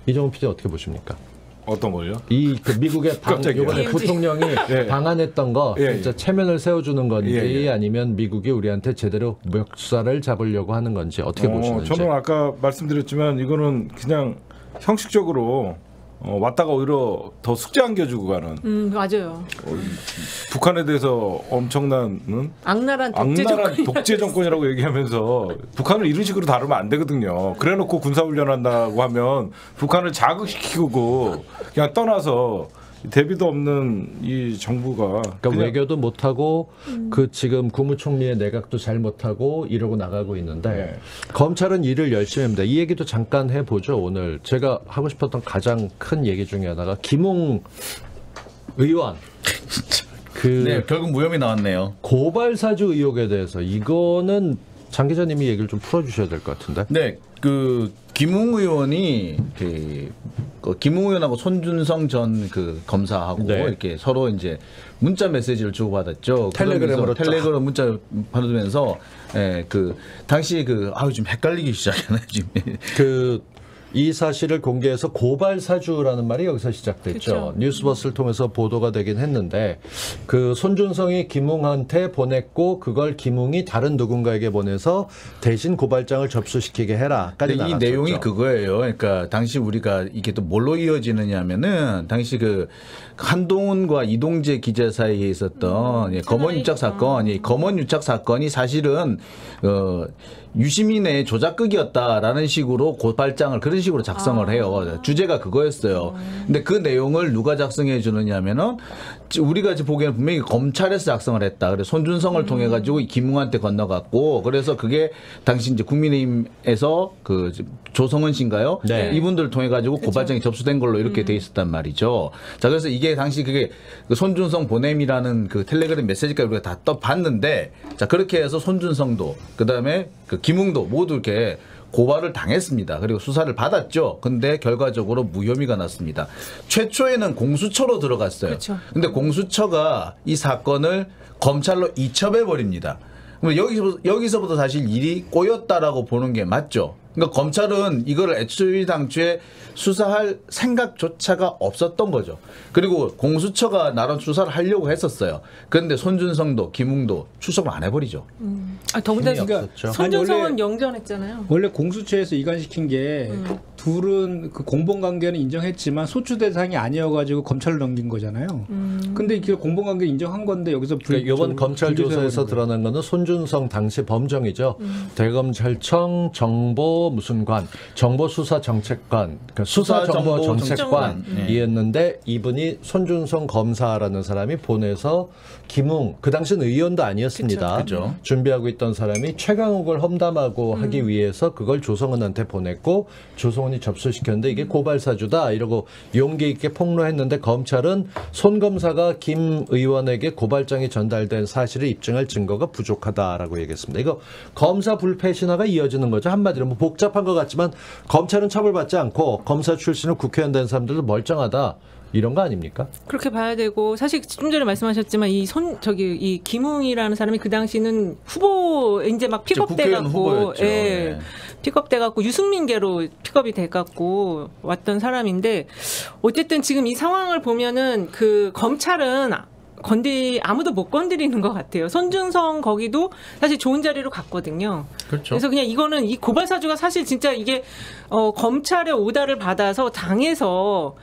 이정훈 PD 어떻게 보십니까? 어떤 걸요? 그 미국의 이번에 부통령이 예. 방한했던 거 예. 진짜 체면을 세워주는 건지 예. 아니면 미국이 우리한테 제대로 멱살을 잡으려고 하는 건지 어떻게 보시는지. 저는 아까 말씀드렸지만 이거는 그냥 형식적으로 왔다가 오히려 더 숙제 안겨주고 가는. 맞아요. 북한에 대해서 엄청난 악랄한 독재 정권이라고 얘기하면서 북한을 이런 식으로 다루면 안 되거든요. 그래놓고 군사훈련한다고 하면 북한을 자극시키고 그냥 떠나서 대비도 없는 이 정부가 그러니까 외교도 못하고 그 지금 국무총리의 내각도 잘 못하고 이러고 나가고 있는데 네. 검찰은 일을 열심히 합니다. 이 얘기도 잠깐 해보죠. 오늘 제가 하고 싶었던 가장 큰 얘기 중에 하나가 김웅 의원 네, 결국 무혐의 나왔네요. 고발 사주 의혹에 대해서 이거는 장 기자님이 얘기를 좀 풀어주셔야 될 것 같은데. 네, 김웅 의원이 김웅 의원하고 손준성 전 검사하고 네. 이렇게 서로 이제 문자 메시지를 주고받았죠. 텔레그램으로 텔레그램 문자 받으면서 당시 좀 헷갈리기 시작하네 지금. 이 사실을 공개해서 고발 사주라는 말이 여기서 시작됐죠. 그쵸. 뉴스버스를 통해서 보도가 되긴 했는데 손준성이 김웅한테 보냈고 그걸 김웅이 다른 누군가에게 보내서 대신 고발장을 접수시키게 해라까지 나갔었죠. 이 내용이 그거예요. 그러니까 당시 우리가 이게 또 뭘로 이어지느냐면은 당시 한동훈과 이동재 기자 사이에 있었던 검언 유착 사건, 이 검언 유착 사건이 사실은 유시민의 조작극이었다라는 식으로 고발장을 그런 식으로 작성을 해요. 주제가 그거였어요. 근데 그 내용을 누가 작성해 주느냐면은 우리가 보기에는 분명히 검찰에서 작성을 했다. 그래서 손준성을 통해 가지고 김웅한테 건너갔고 그래서 그게 당시 이제 국민의힘에서 조성은 씨인가요? 네. 이분들을 통해 가지고 고발장이 접수된 걸로 이렇게 돼 있었단 말이죠. 자, 그래서 이게 당시 그게 손준성 보냄이라는 텔레그램 메시지까지 우리가 다 떠봤는데 자, 그렇게 해서 손준성도 그다음에 김웅도 모두 이렇게 고발을 당했습니다. 그리고 수사를 받았죠. 근데 결과적으로 무혐의가 났습니다. 최초에는 공수처로 들어갔어요. 그렇죠. 근데 공수처가 이 사건을 검찰로 이첩해 버립니다. 여기서부터 사실 일이 꼬였다라고 보는 게 맞죠. 그러니까 검찰은 이거를 애초에 당초에 수사할 생각조차가 없었던 거죠. 그리고 공수처가 나름 수사를 하려고 했었어요. 그런데 손준성도 김웅도 출석을 안 해버리죠. 더군다나 손준성은 영전했잖아요. 원래 공수처에서 이관시킨 게 둘은 공범관계는 인정했지만 소추 대상이 아니어가지고 검찰로 넘긴 거잖아요. 근데 이게 공범관계 인정한 건데 여기서 이번 검찰 조사에서 드러난 거는 손준성 당시 범정이죠. 대검찰청 정보 무슨 관, 정보수사정책관, 그러니까 수사정보정책관이었는데 이분이 손준성 검사라는 사람이 보내서 김웅, 그 당시는 의원도 아니었습니다. 그쵸. 준비하고 있던 사람이 최강욱을 험담하고 하기 위해서 그걸 조성은한테 보냈고 조성은이 접수시켰는데 이게 고발사주다 이러고 용기 있게 폭로했는데 검찰은 손 검사가 김 의원에게 고발장이 전달된 사실을 입증할 증거가 부족하다라고 얘기했습니다. 이거 검사 불패 신화가 이어지는 거죠. 한마디로 뭐 복잡한 것 같지만 검찰은 처벌받지 않고 검사 출신은 국회의원 된 사람들도 멀쩡하다. 이런 거 아닙니까? 그렇게 봐야 되고 사실 좀 전에 말씀하셨지만 이 김웅이라는 사람이 그 당시는 후보 이제 막 픽업돼 갖고 예. 픽업돼 갖고 유승민계로 픽업이 돼 갖고 왔던 사람인데 어쨌든 지금 이 상황을 보면은 검찰은 아무도 못 건드리는 것 같아요. 손준성 거기도 사실 좋은 자리로 갔거든요. 그렇죠. 그래서 그냥 이거는 이 고발 사주가 사실 진짜 이게 검찰의 오다를 받아서 정당에서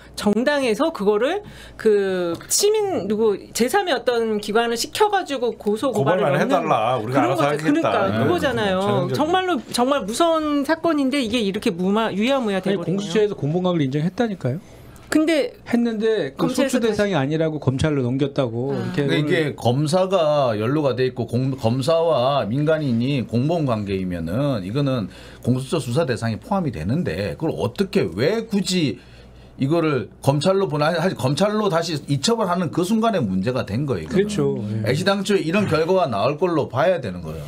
그거를 제3의 어떤 기관을 시켜가지고 고발을 해달라. 우리가 알아서 하겠다. 그러니까 그거잖아요. 정말 무서운 사건인데 이게 이렇게 유야무야 되거든요. 공수처에서 공범관계를 인정했다니까요. 근데 했는데 소추 대상이 아니라고 검찰로 넘겼다고. 이렇게 이게 검사가 연루가 돼 있고 검사와 민간인이 공범 관계이면은 이거는 공수처 수사 대상에 포함이 되는데 그걸 어떻게 왜 굳이 이거를 검찰로 검찰로 다시 이첩을 하는 그 순간에 문제가 된 거예요. 이거는. 그렇죠. 애시당초에 이런 결과가 나올 걸로 봐야 되는 거예요.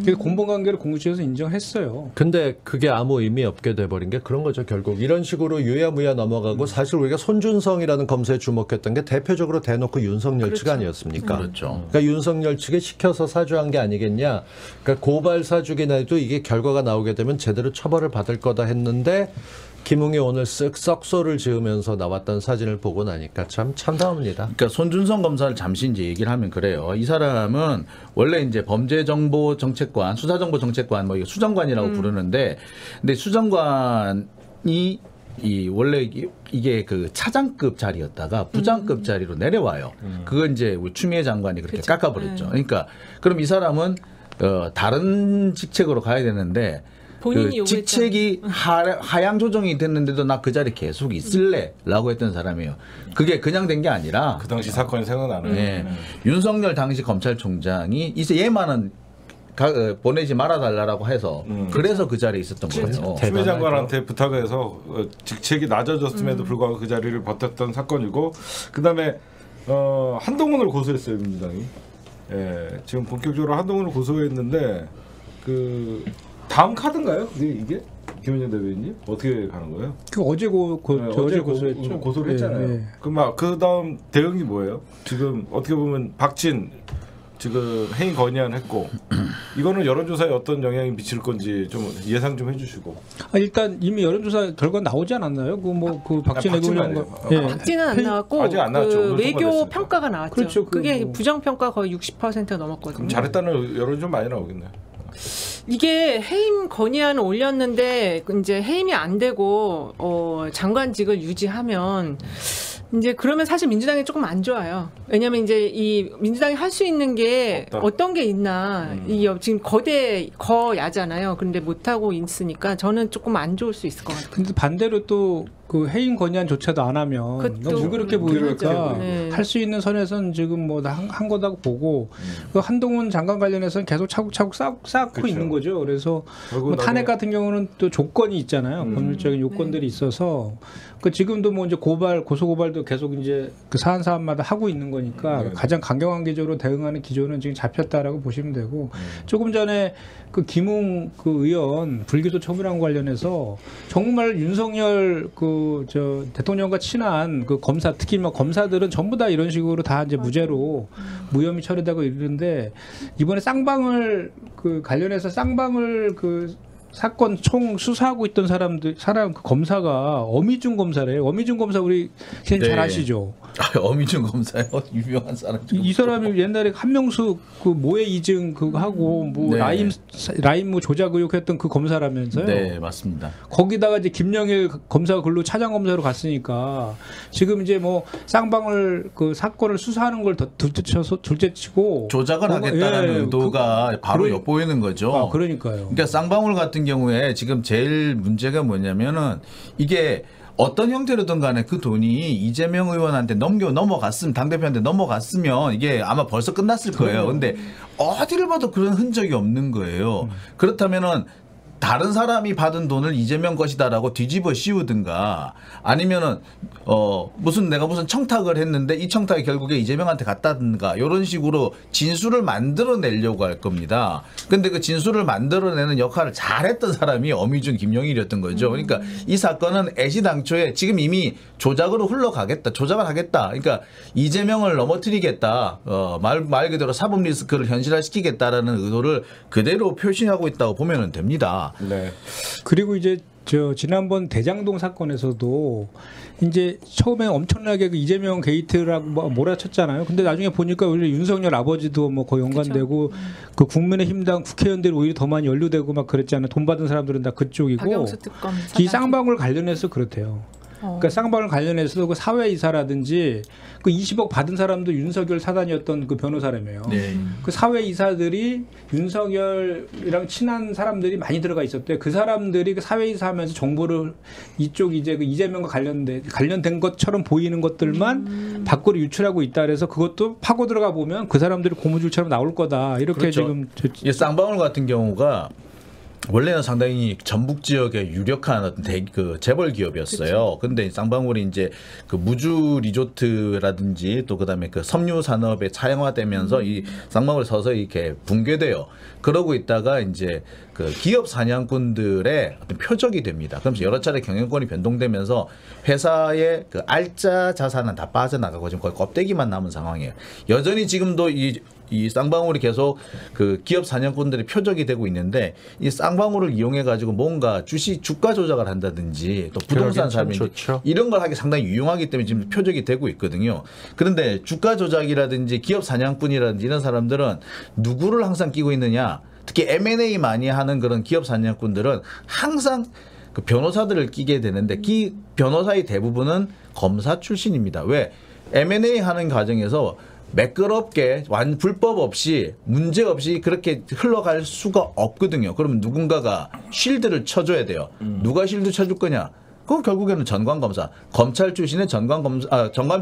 그래서 공범관계를 공수처에서 인정했어요. 근데 그게 아무 의미 없게 돼버린 게 그런 거죠. 결국 이런 식으로 유야무야 넘어가고 사실 우리가 손준성이라는 검사에 주목했던 게 대표적으로 대놓고 윤석열 측 아니었습니까? 그렇죠. 그러니까 윤석열 측에 시켜서 사주한 게 아니겠냐. 그러니까 고발 사주긴 해도 이게 결과가 나오게 되면 제대로 처벌을 받을 거다 했는데 김웅이 오늘 쓱 썩소를 지으면서 나왔던 사진을 보고 나니까 참 참다웁니다. 그러니까 손준성 검사를 잠시 이제 얘기를 하면 그래요. 이 사람은 원래 이제 범죄정보정책관, 수사정보정책관 뭐 수정관이라고 부르는데, 근데 수정관이 원래 이게 그 차장급 자리였다가 부장급 자리로 내려와요. 그건 이제 추미애 장관이 그렇게 그쵸. 깎아버렸죠. 그러니까 그럼 이 사람은 다른 직책으로 가야 되는데. 본인이 그 직책이 하향 조정이 됐는데도 나 그 자리 계속 있을래라고 했던 사람이에요. 그게 그냥 된 게 아니라 그 당시 사건이 생각나네요. 네. 윤석열 당시 검찰총장이 이제 얘만은 보내지 말아달라고 해서 그래서 그 자리에 있었던 거예요. 추미애 장관한테 부탁해서 직책이 낮아졌음에도 불구하고 그 자리를 버텼던 사건이고, 그다음에 한동훈을 고소했어요, 민주당이. 예, 지금 본격적으로 한동훈을 고소했는데 그 다음 카드인가요? 이게 김현정 대변인님 어떻게 가는 거예요? 그 어제 어제 고소했죠. 고소를 했잖아요. 네. 그 다음 대응이 뭐예요? 지금 어떻게 보면 박진 지금 해임 건의안했고, 이거는 여론조사에 어떤 영향이 미칠 건지 좀 예상 좀 해주시고. 일단 이미 여론조사 결과 나오지 않았나요? 그 박진 외교장관. 박진은 안 나왔고 아직 안 나왔죠. 그 외교 평가가 나왔죠. 그렇죠. 그게 부정 평가 거의 60%가 넘었거든요. 그럼 잘했다는 여론이 좀 많이 나오겠네요. 이게 해임 건의안을 올렸는데 이제 해임이 안 되고 장관직을 유지하면 이제 그러면 사실 민주당이 조금 안 좋아요. 왜냐하면 이제 이 민주당이 할 수 있는 게 어떤 게 있나. 지금 거야잖아요. 그런데 못 하고 있으니까 저는 조금 안 좋을 수 있을 것 같아요. 근데 반대로 또 그 해임 건의안조차도 안 하면 너무 그렇게 보이니까 할 수 있는 선에서는 지금 뭐 한 거다고 보고, 그 한동훈 장관 관련해서는 계속 차곡차곡 쌓고 그렇죠. 있는 거죠. 그래서 뭐 탄핵 같은 경우는 또 조건이 있잖아요. 법률적인 요건들이 있어서 그 지금도 뭐 이제 고소고발도 계속 이제 그 사안마다 하고 있는 거니까 가장 강경한 기조로 대응하는 기조는 지금 잡혔다라고 보시면 되고, 조금 전에 그 김웅 그 의원 불기소 처분안 관련해서 정말 윤석열 대통령과 친한 그 검사, 특히 뭐 검사들은 전부 다 이런 식으로 다 이제 무죄로 무혐의 처리되고 이러는데, 이번에 쌍방울 그 사건 총 수사하고 있던 그 검사가 어미준 검사래요. 어미준 검사 우리 잘 아시죠? 어미준 검사요? 유명한 사람. 이 사람이 옛날에 한명수 그 모해 이증 그거 하고 뭐 라임 뭐 조작 의혹했던 그 검사라면서요? 네, 맞습니다. 거기다가 이제 김영일 검사가 글로 차장 검사로 갔으니까 지금 이제 뭐 쌍방울 그 사건을 수사하는 걸 더 둘째치고 조작을 하겠다는 의도가 바로 엿보이는 거죠. 그러니까요. 그러니까 쌍방울 같은 경우에 지금 제일 문제가 뭐냐면은 이게 어떤 형태로든 간에 그 돈이 이재명 의원한테 넘어갔으면, 당대표한테 넘어갔으면 이게 아마 벌써 끝났을 거예요. 근데 어디를 봐도 그런 흔적이 없는 거예요. 그렇다면은 다른 사람이 받은 돈을 이재명 것이다라고 뒤집어 씌우든가, 아니면은 내가 무슨 청탁을 했는데 이 청탁이 결국에 이재명한테 갔다든가, 이런 식으로 진술을 만들어내려고 할 겁니다. 근데 그 진술을 만들어내는 역할을 잘했던 사람이 어미준 김영일이었던 거죠. 그러니까 이 사건은 애시당초에 지금 이미 조작으로 흘러가겠다, 조작을 하겠다, 그러니까 이재명을 넘어뜨리겠다, 말 그대로 사법 리스크를 현실화시키겠다라는 의도를 그대로 표시하고 있다고 보면 됩니다. 네. 그리고 이제 지난번 대장동 사건에서도 이제 처음에 엄청나게 그 이재명 게이트라고 몰아쳤잖아요. 근데 나중에 보니까 오히려 윤석열 아버지도 뭐 거의 연관되고, 그 국민의힘당 국회의원들이 오히려 더 많이 연루되고 막 그랬잖아요. 돈 받은 사람들은 다 그쪽이고. 박영수 특검 이 쌍방울 관련해서 그렇대요. 그러니까 쌍방울 관련해서 그 사회이사라든지 그 20억 받은 사람도 윤석열 사단이었던 그 변호사라며요. 그 사회이사들이 윤석열이랑 친한 사람들이 많이 들어가 있었대. 그 사람들이 그 사회이사하면서 정보를 이쪽 이제 그 이재명과 관련된 것처럼 보이는 것들만 밖으로 유출하고 있다. 그래서 그것도 파고 들어가 보면 그 사람들이 고무줄처럼 나올 거다. 이렇게 그렇죠. 지금 쌍방울 같은 경우가 원래는 상당히 전북 지역의 유력한 어떤 재벌 기업이었어요. 근데 쌍방울이 이제 그 무주 리조트라든지 또 그다음에 그 섬유 산업에 차양화되면서 이 쌍방울이 서서히 이렇게 붕괴돼요. 그러고 있다가 이제 그 기업 사냥꾼들의 어떤 표적이 됩니다. 그러면서 여러 차례 경영권이 변동되면서 회사의 그 알짜 자산은 다 빠져나가고 지금 거의 껍데기만 남은 상황이에요. 여전히 지금도 이 이 쌍방울이 계속 그 기업 사냥꾼들의 표적이 되고 있는데 이 쌍방울을 이용해 가지고 뭔가 주가 조작을 한다든지 또 부동산 사람인지 이런 걸 하기 상당히 유용하기 때문에 지금 표적이 되고 있거든요. 그런데 주가 조작이라든지 기업 사냥꾼이라든지 이런 사람들은 누구를 항상 끼고 있느냐? 특히 M&A 많이 하는 그런 기업 사냥꾼들은 항상 그 변호사들을 끼게 되는데 변호사의 대부분은 검사 출신입니다. 왜? M&A 하는 과정에서 매끄럽게 불법 없이 문제 없이 그렇게 흘러갈 수가 없거든요. 그러면 누군가가 쉴드를 쳐줘야 돼요. 누가 쉴드 쳐줄 거냐? 그럼 결국에는 전관검사, 검찰 출신의 전관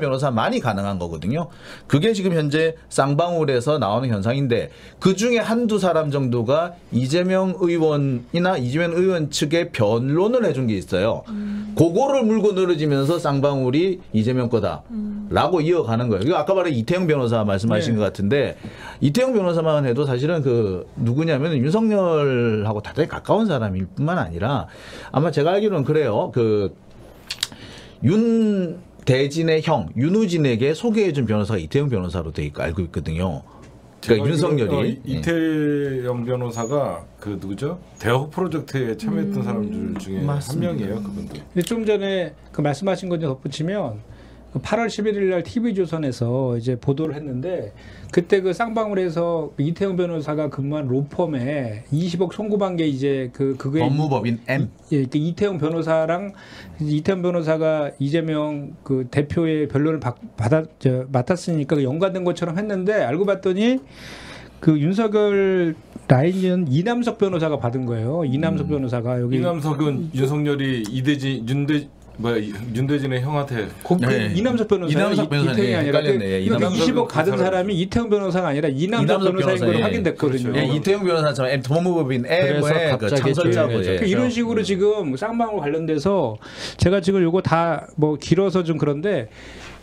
변호사만이 가능한 거거든요. 그게 지금 현재 쌍방울에서 나오는 현상인데 그중에 한두 사람 정도가 이재명 의원이나 이재명 의원 측에 변론을 해준 게 있어요. 그거를 물고 늘어지면서 쌍방울이 이재명 거다라고 이어가는 거예요. 아까 말한 이태영 변호사 말씀하신 것 같은데 이태영 변호사만 해도 사실은 그 누구냐면 윤석열하고 다들 가까운 사람일 뿐만 아니라 아마 제가 알기로는 그래요. 윤대진의 형 윤우진에게 소개해준 변호사가 이태영 변호사로 알고 있거든요. 그러니까 윤석열이 이태영 변호사가 그 누구죠? 대호 프로젝트에 참여했던 사람들 중에 맞습니다. 한 명이에요, 그분도. 좀 전에 그 말씀하신 것 좀 덧붙이면 8월 11일 날 TV조선에서 이제 보도를 했는데 그때 그 쌍방울에서 이태영 변호사가 근무한 로펌에 20억 송금한 게 이제 그게 법무법인 M. 예, 이태영 변호사랑 이태영 변호사가 이재명 그 대표의 변론을 맡았으니까 연관된 것처럼 했는데 알고 봤더니 그 윤석열 라인은 이남석 변호사가 받은 거예요. 이남석 변호사가 여기 이남석은 윤석열이 윤대진의 형한테 이남석 변호사 이태영이 아니라 20억 받은 사람이 이태영 변호사가 아니라 이남석 변호사인 걸로 확인됐거든요. 그렇죠. 이태영 변호사처럼 법무법인 M의 창설자고요. 이런 식으로 지금 쌍방울 관련돼서 제가 지금 요거 다 뭐 길어서 좀 그런데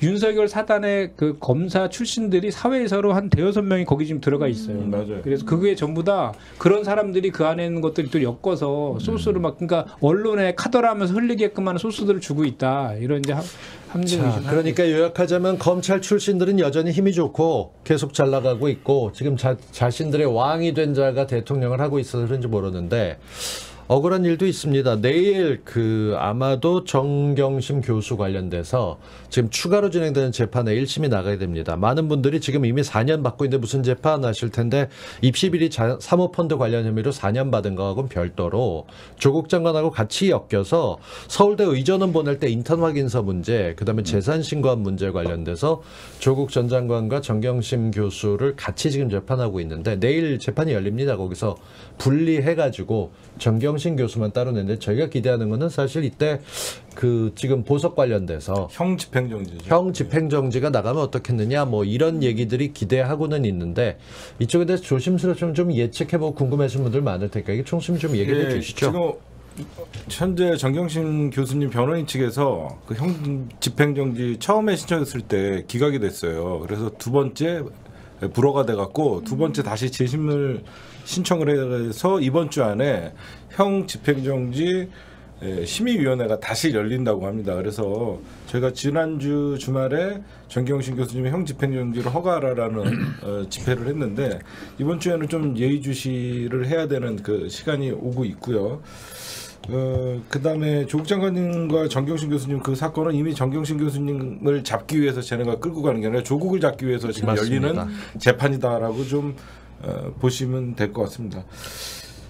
윤석열 사단의 그 검사 출신들이 사회에서로 한 대여섯 명이 거기 지금 들어가 있어요. 맞아요. 그래서 그게 전부 다 그런 사람들이 그 안에 있는 것들이 또 엮어서 소스를 막 그러니까 언론에 카더라하면서 흘리게끔 하는 소스들을 주고 있다. 이런 이제 자, 그러니까 요약하자면 검찰 출신들은 여전히 힘이 좋고 계속 잘 나가고 있고 지금 자신들의 왕이 된 자가 대통령을 하고 있어서 그런지 모르는데 억울한 일도 있습니다. 내일 아마도 정경심 교수 관련돼서 지금 추가로 진행되는 재판에 1심이 나가야 됩니다. 많은 분들이 지금 이미 4년 받고 있는데 무슨 재판 하실 텐데 입시비리 사모펀드 관련 혐의로 4년 받은 거하고는 별도로 조국 장관하고 같이 엮여서 서울대 의전원 보낼 때 인턴 확인서 문제, 그다음에 재산 신고한 문제 관련돼서 조국 전 장관과 정경심 교수를 같이 지금 재판하고 있는데 내일 재판이 열립니다. 거기서 분리해가지고 정경심 교수만 따로 내는데 저희가 기대하는 거는 사실 이때 지금 보석 관련돼서 형 집행정지죠. 형 집행정지가 나가면 어떻겠느냐 뭐 이런 얘기들이 기대하고는 있는데 이쪽에 대해서 조심스럽게 좀 예측해보고 궁금해하시는 분들 많을 테니까 이게 총심 좀 얘기해 주시죠. 지금 현재 정경심 교수님 변호인 측에서 그 형 집행정지 처음에 신청했을 때 기각이 됐어요. 그래서 두 번째 불허가 돼갖고 두 번째 다시 재심을 신청을 해서 이번 주 안에 형 집행정지 심의위원회가 다시 열린다고 합니다. 그래서 저희가 지난주 주말에 정경심 교수님의 형 집행정지를 허가하라는 집회를 했는데 이번 주에는 좀 예의주시를 해야 되는 그 시간이 오고 있고요. 그다음에 조국 장관님과 정경심 교수님 그 사건은 이미 정경심 교수님을 잡기 위해서 쟤네가 끌고 가는 게 아니라 조국을 잡기 위해서 지금 맞습니다. 열리는 재판이다라고 좀 보시면 될 것 같습니다.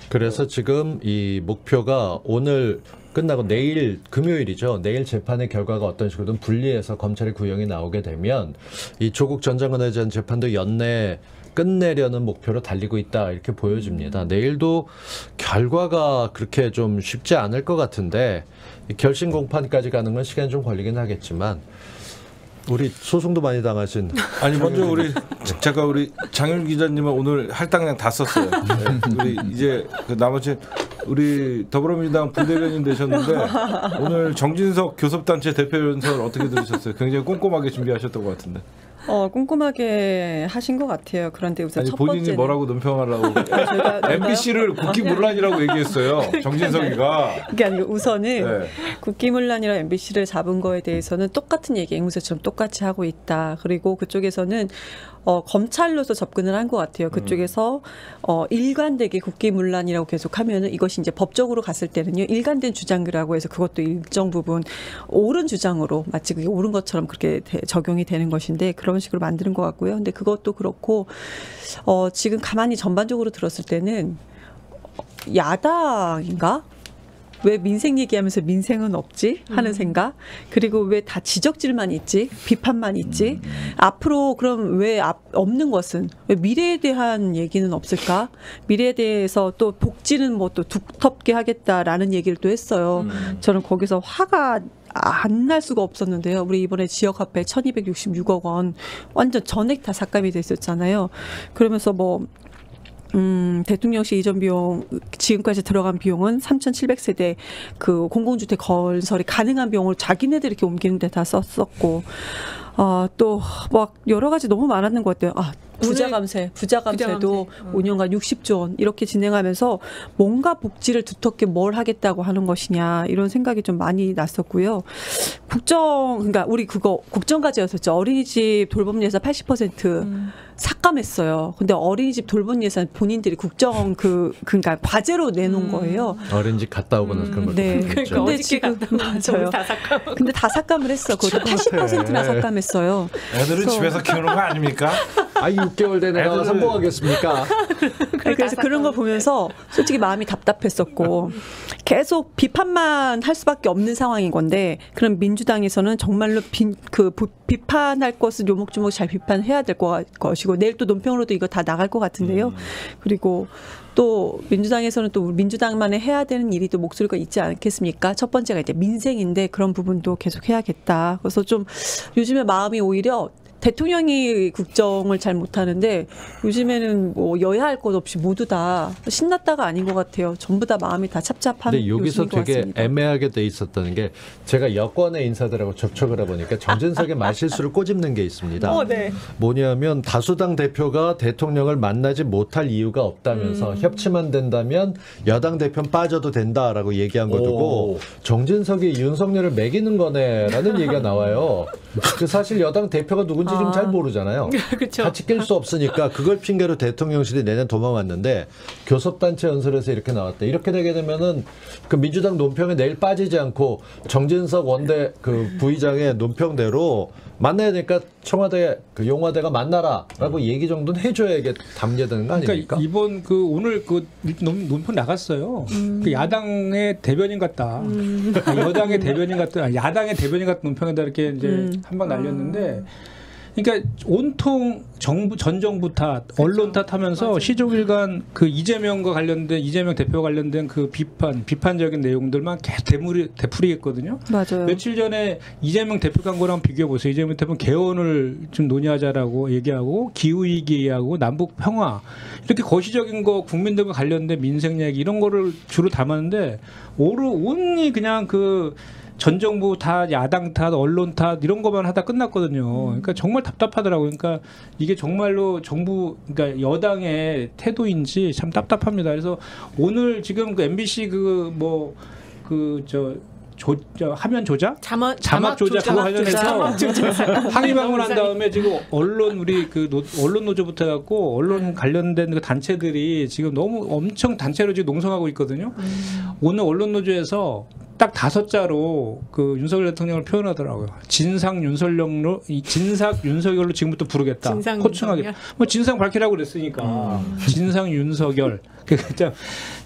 그래서 지금 이 목표가 오늘 끝나고 내일 금요일이죠. 내일 재판의 결과가 어떤 식으로든 분리해서 검찰의 구형이 나오게 되면 이 조국 전 장관에 대한 재판도 연내 끝내려는 목표로 달리고 있다 이렇게 보여집니다. 내일도 결과가 그렇게 좀 쉽지 않을 것 같은데 결심 공판까지 가는 건 시간이 좀 걸리긴 하겠지만 우리 소송도 많이 당하신 아니 먼저 우리 장윤 기자님은 오늘 할당량 다 썼어요. 네, 우리 이제 나머지 우리 더불어민주당 부대변인 되셨는데 오늘 정진석 교섭단체 대표연설 어떻게 들으셨어요? 굉장히 꼼꼼하게 준비하셨던 것 같은데. 꼼꼼하게 하신 것 같아요. 그런데 우선 첫 본인이 번째는 뭐라고 논평하려고 MBC를 국기문란이라고 얘기했어요. 정진석이가. 그게 아니고 우선은 국기문란이라 MBC를 잡은 거에 대해서는 똑같은 얘기 앵무새처럼 똑같이 하고 있다. 그리고 그쪽에서는 검찰로서 접근을 한 것 같아요. 그쪽에서 일관되게 국기문란이라고 계속하면은 이것이 이제 법적으로 갔을 때는요 일관된 주장이라고 해서 그것도 일정 부분 옳은 주장으로 마치 그게 옳은 것처럼 그렇게 적용이 되는 것인데 그런 식으로 만드는 것 같고요. 근데 그것도 그렇고 지금 가만히 전반적으로 들었을 때는 야당인가? 왜 민생 얘기하면서 민생은 없지? 하는 생각. 그리고 왜 다 지적질만 있지? 비판만 있지? 앞으로 그럼 왜 없는 것은? 왜 미래에 대한 얘기는 없을까? 미래에 대해서 또 복지는 뭐 또 두텁게 하겠다라는 얘기를 또 했어요. 저는 거기서 화가 안 날 수가 없었는데요. 우리 이번에 지역화폐 1266억 원 완전 전액 다 삭감이 됐었잖아요. 그러면서 뭐 대통령실 이전 비용 지금까지 들어간 비용은 3,700세대 그 공공주택 건설이 가능한 비용을 자기네들 이렇게 옮기는 데 다 썼었고 또 막 여러 가지 너무 많았는 것 같아요. 부자 감세도 5년간 60조 원 이렇게 진행하면서 뭔가 복지를 두텁게 뭘 하겠다고 하는 것이냐 이런 생각이 좀 많이 났었고요. 그러니까 우리 그거 국정과제였었죠. 어린이집 돌봄 예산 80% 삭감했어요. 근데 어린이집 돌봄 예산 본인들이 그러니까 과제로 내놓은 거예요. 어린이집 갔다 오거나 그런 걸. 네. 근데 지금 맞아요. 근데 다 삭감을 했어. 그것도 80%나 삭감했어요. 애들은 집에서 키우는 거 아닙니까? 6개월 된 애가 선봉하겠습니까? 그래서 그런 거 보면서 솔직히 마음이 답답했었고 계속 비판만 할 수밖에 없는 상황인 건데 그럼 민주당에서는 정말로 비판할 것은 요목조목 잘 비판해야 될 것이고 내일 또 논평으로도 이거 다 나갈 것 같은데요. 그리고 또 민주당에서는 또 민주당만에 해야 되는 일이 또 목소리가 있지 않겠습니까? 첫 번째가 이제 민생인데 그런 부분도 계속 해야겠다. 그래서 좀 요즘에 마음이 오히려 대통령이 국정을 잘 못하는데 요즘에는 뭐 여야 할 것 없이 모두 다 신났다가 아닌 것 같아요. 전부 다 마음이 다 찹찹한 근데 여기서 되게 같습니다. 애매하게 돼 있었던 게 제가 여권의 인사들하고 접촉을 해보니까 정진석의 말실수를 꼬집는 게 있습니다. 네. 뭐냐면 다수당 대표가 대통령을 만나지 못할 이유가 없다면서 협치만 된다면 여당 대표는 빠져도 된다라고 얘기한 거 두고 정진석이 윤석열을 매기는 거네라는 얘기가 나와요. 그 사실 여당 대표가 누군지 지금 잘 모르잖아요. 그렇죠. 같이 낄 수 없으니까 그걸 핑계로 대통령실이 내년 도망왔는데 교섭단체 연설에서 이렇게 나왔대. 이렇게 되게 되면은 그 민주당 논평에 내일 빠지지 않고 정진석 원내 그 부의장의 논평대로 만나야 되니까 청와대 그 용화대가 만나라라고 얘기 정도는 해줘야 이게 담겨드는 거 아닙니까? 그러니까 이번 논평 나갔어요. 그 야당의 대변인 같다. 여당의 대변인 같다. 야당의 대변인 같은 논평에다 이렇게 이제 한 방 날렸는데. 그러니까 온통 전 정부 탓, 언론 탓하면서 시종일관 그 이재명 대표 관련된 그 비판적인 내용들만 계속 되풀이했거든요. 맞아요. 며칠 전에 이재명 대표 광고랑 비교해 보세요. 이재명 대표는 개헌을 좀 논의하자라고 얘기하고 기후위기 얘기하고 남북 평화 이렇게 거시적인 거 국민들과 관련된 민생 얘기 이런 거를 주로 담았는데 온리 그냥 전 정부 탓, 야당 탓, 언론 탓 이런 것만 하다 끝났거든요. 그러니까 정말 답답하더라고요. 그러니까 이게 정말로 그러니까 여당의 태도인지 참 답답합니다. 그래서 오늘 지금 그 MBC 화면 조작? 자막 조작 그거 관련해서 항의 방문한 다음에 지금 우리 언론 노조부터 해갖고 언론 관련된 그 단체들이 지금 너무 엄청 단체로 지금 농성하고 있거든요. 오늘 언론 노조에서 딱 5자로 그 윤석열 대통령을 표현하더라고요. 진상 윤석열로 지금부터 부르겠다. 호칭하겠다. 뭐 진상 밝히라고 그랬으니까. 진상 윤석열.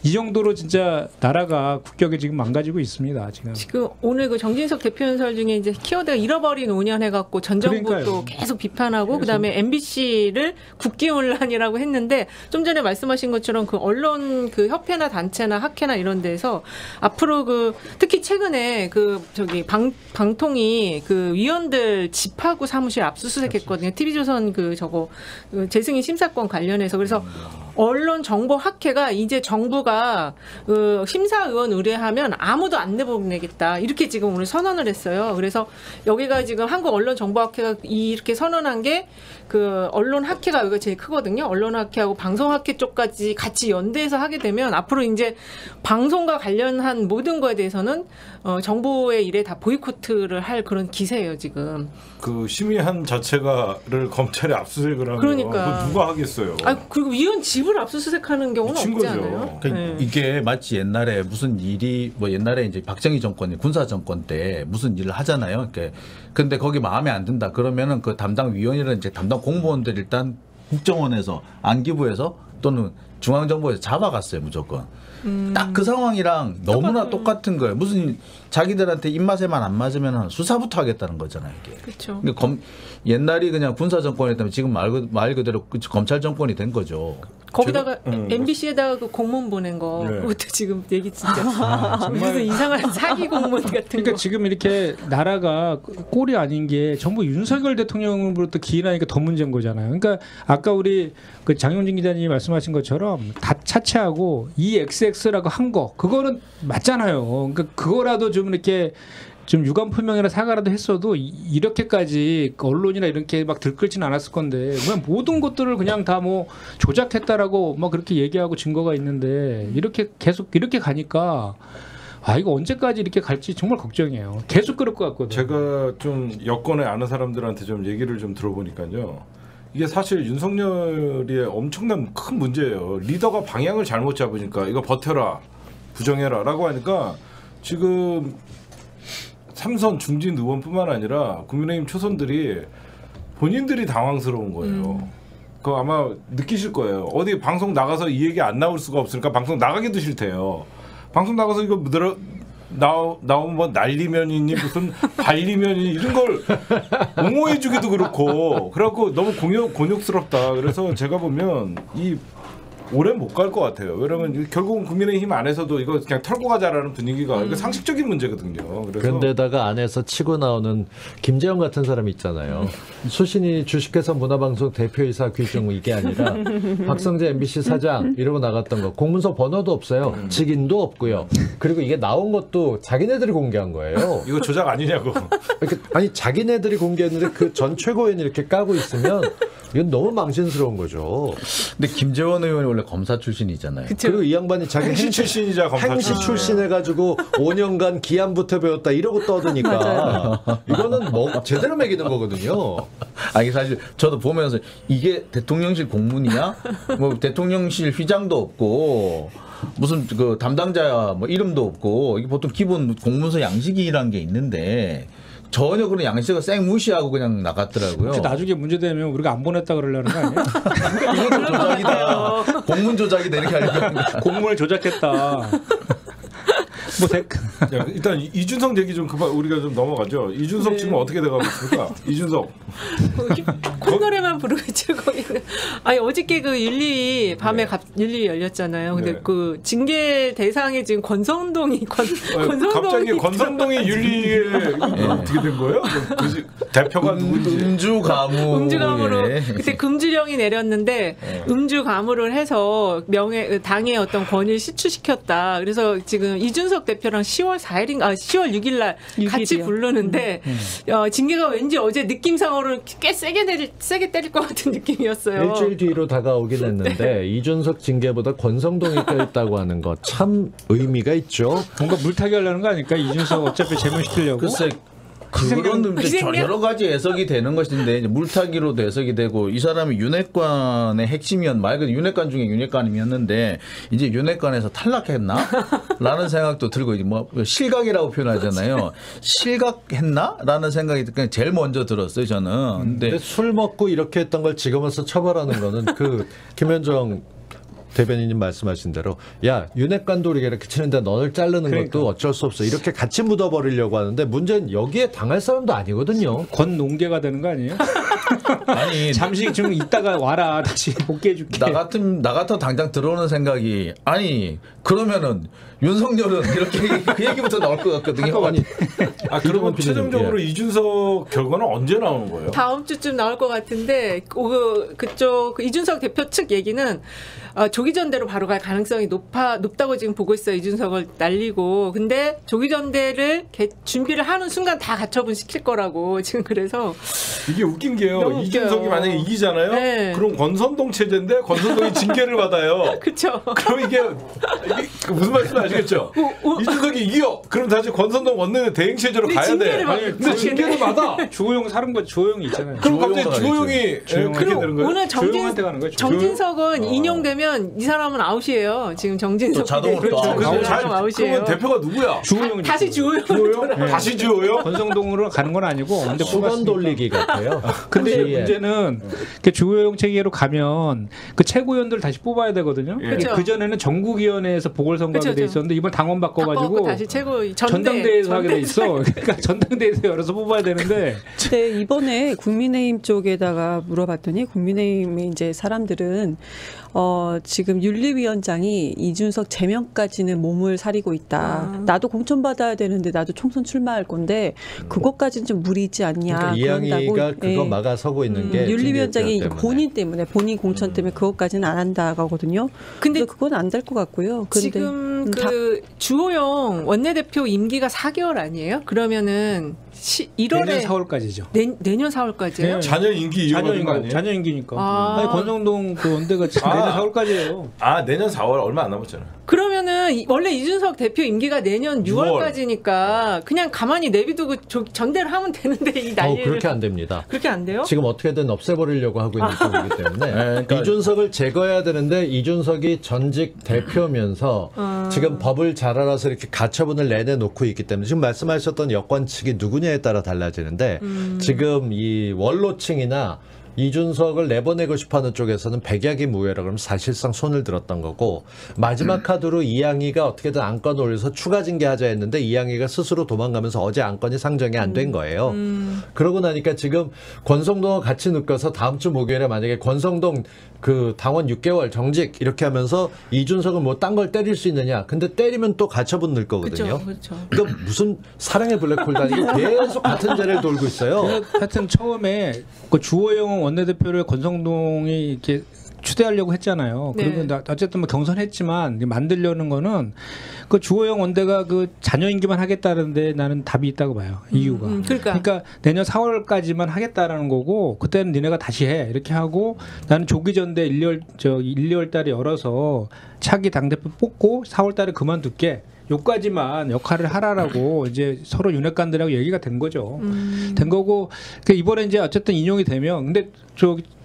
이 정도로 진짜 나라가 국격이 지금 망가지고 있습니다. 지금 오늘 그 정진석 대표 연설 중에 이제 키워드가 잃어버린 5년 해갖고 전 정부도 계속 비판하고 그다음에 MBC를 국기문란이라고 했는데 좀 전에 말씀하신 것처럼 그 언론 그 협회나 단체나 학회나 이런 데서 앞으로 특히 최근에 방통위 그 위원들 집하고 사무실 압수수색했거든요. TV조선 재승인 심사권 관련해서 그래서 언론 정보 학회가 이제 정부가 그 심사위원 의뢰하면 아무도 안 내보내겠다 이렇게 지금 오늘 선언을 했어요. 그래서 여기가 지금 한국 언론 정보 학회가 이렇게 선언한 게 그 언론 학회가 여기가 제일 크거든요. 언론 학회하고 방송 학회 쪽까지 같이 연대해서 하게 되면 앞으로 이제 방송과 관련한 모든 거에 대해서는 정부의 일에 다 보이콧을 할 그런 기세예요 지금. 그 심의한 자체가를 검찰이 압수수색을 하면 그러니까 누가 하겠어요. 그리고 위원 집을 압수수색하는 경우는 없지 거죠. 않아요? 그러니까 이게 마치 옛날에 무슨 일이 뭐 옛날에 이제 박정희 정권 군사 정권 때 무슨 일을 하잖아요. 근데 거기 마음에 안 든다 그러면은 그 담당 위원이나 이제 담당 공무원들 일단 국정원에서 안기부에서 또는 중앙정부에서 잡아갔어요 무조건. 딱 그 상황이랑 너무나 똑같은 거예요. 무슨 자기들한테 입맛에만 안 맞으면 수사부터 하겠다는 거잖아요 이게. 그렇죠. 옛날이 그냥 군사 정권이었다면 지금 말 그대로 검찰 정권이 된 거죠. 거기다가 MBC에다가 그 공문 보낸 거 그것도 지금 얘기 진짜 무슨 이상한 사기 공문 같은 그러니까 거. 지금 이렇게 나라가 꼴이 아닌 게 전부 윤석열 대통령으로부터 기인하니까 더 문제인 거잖아요. 그러니까 아까 우리 그 장용진 기자님이 말씀하신 것처럼 다 차치하고 EXX라고 한 거 그거는 맞잖아요. 그러니까 그거라도 좀 이렇게 좀 유감표명이나 사과라도 했어도 이렇게까지 언론이나 이렇게 막 들끓지는 않았을 건데 그냥 모든 것들을 그냥 다 뭐 조작했다라고 막 그렇게 얘기하고 증거가 있는데 이렇게 계속 이렇게 가니까 이거 언제까지 이렇게 갈지 정말 걱정이에요. 계속 그럴 것 같거든요. 제가 좀 여권에 아는 사람들한테 좀 얘기를 좀 들어보니까요. 이게 사실 윤석열의 엄청난 큰 문제예요. 리더가 방향을 잘못 잡으니까 이거 버텨라, 부정해라라고 하니까 지금 삼선 중진 의원뿐만 아니라 국민의힘 초선들이 본인들이 당황스러운 거예요. 그거 아마 느끼실 거예요. 어디 방송 나가서 이 얘기 안 나올 수가 없으니까 방송 나가기도 싫대요. 방송 나가서 이거 나오면 뭐 날리면이니 무슨 발리면이니 이런 걸 옹호해주기도 그렇고 그래갖고 너무 곤욕스럽다. 그래서 제가 보면 이 오래 못 갈 것 같아요. 왜냐면 결국은 국민의힘 안에서도 이거 그냥 털고 가자라는 분위기가 이거 상식적인 문제거든요. 그래서 그런데다가 안에서 치고 나오는 김재형 같은 사람이 있잖아요. 수신이 주식회사 문화방송 대표이사 규정 이게 아니라 박성재 MBC 사장 이러고 나갔던 거 공문서 번호도 없어요. 직인도 없고요. 그리고 이게 나온 것도 자기네들이 공개한 거예요. 이거 조작 아니냐고. 아니 자기네들이 공개했는데 그 전 최고위원이 이렇게 까고 있으면 이건 너무 망신스러운 거죠. 근데 김재원 의원이 원래 검사 출신이잖아요. 그쵸? 그리고 이 양반이 자기 행시 출신이자 검사 행시 출신 해가지고 5년간 기안부터 배웠다 이러고 떠드니까 이거는 뭐 제대로 매기는 거거든요. 아니 사실 저도 보면서 이게 대통령실 공문이야? 뭐 대통령실 휘장도 없고 무슨 그 담당자 뭐 이름도 없고 이게 보통 기본 공문서 양식이라는 게 있는데. 전혀 그런 양식을 쌩 무시하고 그냥 나갔더라고요. 혹시 나중에 문제되면 우리가 안 보냈다 그러려는 거 아니에요? 이것도 조작이다. 공문 조작이다 이렇게 하려고. 공문을 조작했다. 야, 일단 이준석 얘기 좀 그만 우리가 좀 넘어가죠. 이준석 지금 어떻게 돼가고 있습니까? 이준석 콧노래만 부르고 있죠 거기는. 아니 어저께 그 윤리 밤에 윤리 열렸잖아요. 근데 그 징계 대상에 지금 권성동이 갑자기 권성동이 윤리에 어떻게 된 거예요? 대표가 누군지 음주감으로 그때 금주령이 내렸는데 음주감으를 해서 당의 어떤 권위를 실추시켰다. 그래서 지금 이준석 대표랑 10월 4일인가 10월 6일 날 같이 부르는데 징계가 왠지 어제 느낌상으로는 꽤 세게 때릴 것 같은 느낌이었어요. 일주일 뒤로 다가오긴 했는데 이준석 징계보다 권성동이 껴있다고 하는 거 참 의미가 있죠. 뭔가 물타기 하려는 거 아닐까? 이준석 어차피 제명시키려고. 글쎄 그거는 여러 가지 해석이 되는 것인데 물타기로도 해석이 되고 이 사람이 윤핵관의 말 그대로 윤핵관 중에 윤핵관이었는데 이제 윤핵관에서 탈락했나? 라는 생각도 들고 뭐 실각이라고 표현하잖아요. 실각했나? 라는 생각이 그냥 제일 먼저 들었어요 저는. 근데 술 먹고 이렇게 했던 걸 지금 와서 처벌하는 거는 그 김현정 대변인님 말씀하신 대로 야 윤핵관도 우리가 이렇게 치는데 너를 자르는 것도 어쩔 수 없어 이렇게 같이 묻어버리려고 하는데 문제는 여기에 당할 사람도 아니거든요. 권농계가 되는 거 아니에요? 아니 잠시 좀 있다가 와라 다시 복귀해줄게. 나 같아 당장 들어오는 생각이 아니 그러면은 윤석열은 이렇게 그 얘기부터 나올 것 같거든요. 아니 그러면 최종적으로 이준석 결과는 언제 나오는 거예요? 다음 주쯤 나올 것 같은데 그쪽 이준석 대표 측 얘기는 조기 전대로 바로 갈 가능성이 높다고 지금 보고 있어요. 이준석을 날리고. 근데 조기 전대를 준비를 하는 순간 다 가처분 시킬 거라고 지금 그래서 이게 웃긴 게요. 이준석이 만약에 이기잖아요. 네. 그럼 권선동 체제인데 권선동이 징계를 받아요. 그렇죠. 그럼 이게 무슨 말씀 아시겠죠? 이준석이 이겨. 그럼 다시 권선동 원내대 대행 체제로 가야 돼. 근데 징계를 받아. 주호영 사람과 주호영이 있잖아요. 그럼 갑자기 주호영이 그렇게 되는 거예요. 오늘 정진석은 인용되면 이 사람은 아웃이에요. 지금 정진석 자동으로 아웃이에요. 그러면 대표가 누구야? 주호영. 다시 주호영. 네. 다시 주호영? 권성동으로 가는 건 아니고. 근데 수건 돌리기 같아요. 근데 문제는 주호영 체계로 가면 그 최고위원들 다시 뽑아야 되거든요. 그 전에는 전국위원회에서 보궐선거가 돼 있었는데 이번 당원 바꿔가지고 다시 전당대회에서 하게 돼 있어. 그러니까 전당대회에서 열어서 뽑아야 되는데. 네, 이번에 국민의힘 쪽에다가 물어봤더니 국민의힘의 이제 사람들은 지금 윤리위원장이 이준석 제명까지는 몸을 사리고 있다. 나도 공천받아야 되는데 나도 총선 출마할 건데 그것까지는 좀 무리지 않냐. 그러니까 이양희가 그거 막아서고 있는 게 윤리위원장이 본인 때문에 본인 공천 때문에 그것까지는 안 한다거든요. 근데 그건 안 될 것 같고요. 근데 지금 주호영 원내대표 임기가 4개월 아니에요? 그러면은 1월에 내년 4월까지죠. 내년 4월까지예요? 자녀 임기 이후인 거 아니에요? 자녀 임기니까. 아니, 권성동 그 원대가 내년 4월까지예요. 내년 4월 얼마 안 남았잖아요. 그러면은 원래 이준석 대표 임기가 내년 6월까지니까 그냥 가만히 내비두고 전대를 하면 되는데 이 난리를 그렇게 안 됩니다. 그렇게 안 돼요? 지금 어떻게든 없애버리려고 하고 있는 쪽이기 때문에 그러니까 이준석을 제거해야 되는데 이준석이 전직 대표면서 지금 법을 잘 알아서 이렇게 가처분을 내내놓고 있기 때문에 지금 말씀하셨던 여권 측이 누구냐에 따라 달라지는데 지금 이 원로층이나 이준석을 내보내고 싶어하는 쪽에서는 백약이 무효라 그러면 사실상 손을 들었던 거고 마지막 카드로 이양희가 어떻게든 안건 올려서 추가 징계하자 했는데 이양희가 스스로 도망가면서 어제 안건이 상정이 안 된 거예요. 그러고 나니까 지금 권성동과 같이 묶어서 다음 주 목요일에 만약에 권성동 그 당원 6개월 정직 이렇게 하면서 이준석은 뭐 딴 걸 때릴 수 있느냐. 근데 때리면 또 가처분 넣을 거거든요. 그렇죠. 그러니까 무슨 사랑의 블랙홀 다니고 계속 같은 자리를 돌고 있어요. 하여튼 처음에 그 주호영 원내대표를 권성동이 이렇게 추대하려고 했잖아요. 네. 그리고 어쨌든 뭐 경선했지만 만들려는 거는 그 주호영 원대가 그 자녀 임기만 하겠다는데 나는 답이 있다고 봐요. 이유가. 그러니까 내년 4월까지만 하겠다라는 거고 그때는 니네가 다시 해 이렇게 하고 나는 조기 전대 1, 2월 달에 열어서 차기 당대표 뽑고 4월 달에 그만둘게. 요까지만 역할을 하라라고 이제 서로 윤핵관들하고 얘기가 된 거죠. 된 거고 이번에 이제 어쨌든 인용이 되면 근데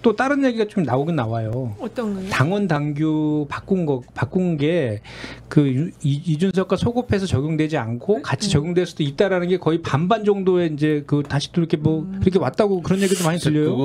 또 다른 얘기가 좀 나오긴 나와요. 어떤 거요? 당원 당규 바꾼 게 그 이준석과 소급해서 적용되지 않고 같이 적용될 수도 있다라는 게 거의 반반 정도의 이제 그 다시 또 이렇게 뭐 이렇게 왔다고 그런 얘기도 많이 들려요.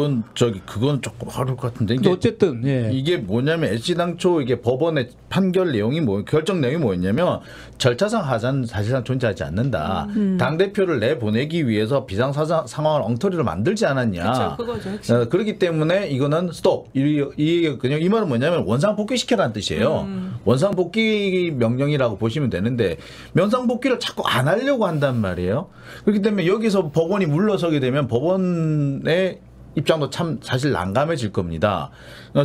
그건 조금 어려울 것 같은데. 근데 어쨌든 이게 뭐냐면 애시당초 이게 법원의 판결 내용이 결정 내용이 뭐였냐면 절차상 하자는 사실상 존재하지 않는다. 당 대표를 내보내기 위해서 비상 상황을 엉터리로 만들지 않았냐. 그렇죠, 그거죠. 그렇기 때문에 이거는 스톱. 이 말은 뭐냐면 원상 복귀시켜라는 뜻이에요. 원상 복귀 명령이라고 보시면 되는데 원상 복귀를 자꾸 안 하려고 한단 말이에요. 그렇기 때문에 여기서 법원이 물러서게 되면 법원의 입장도 참 사실 난감해질 겁니다.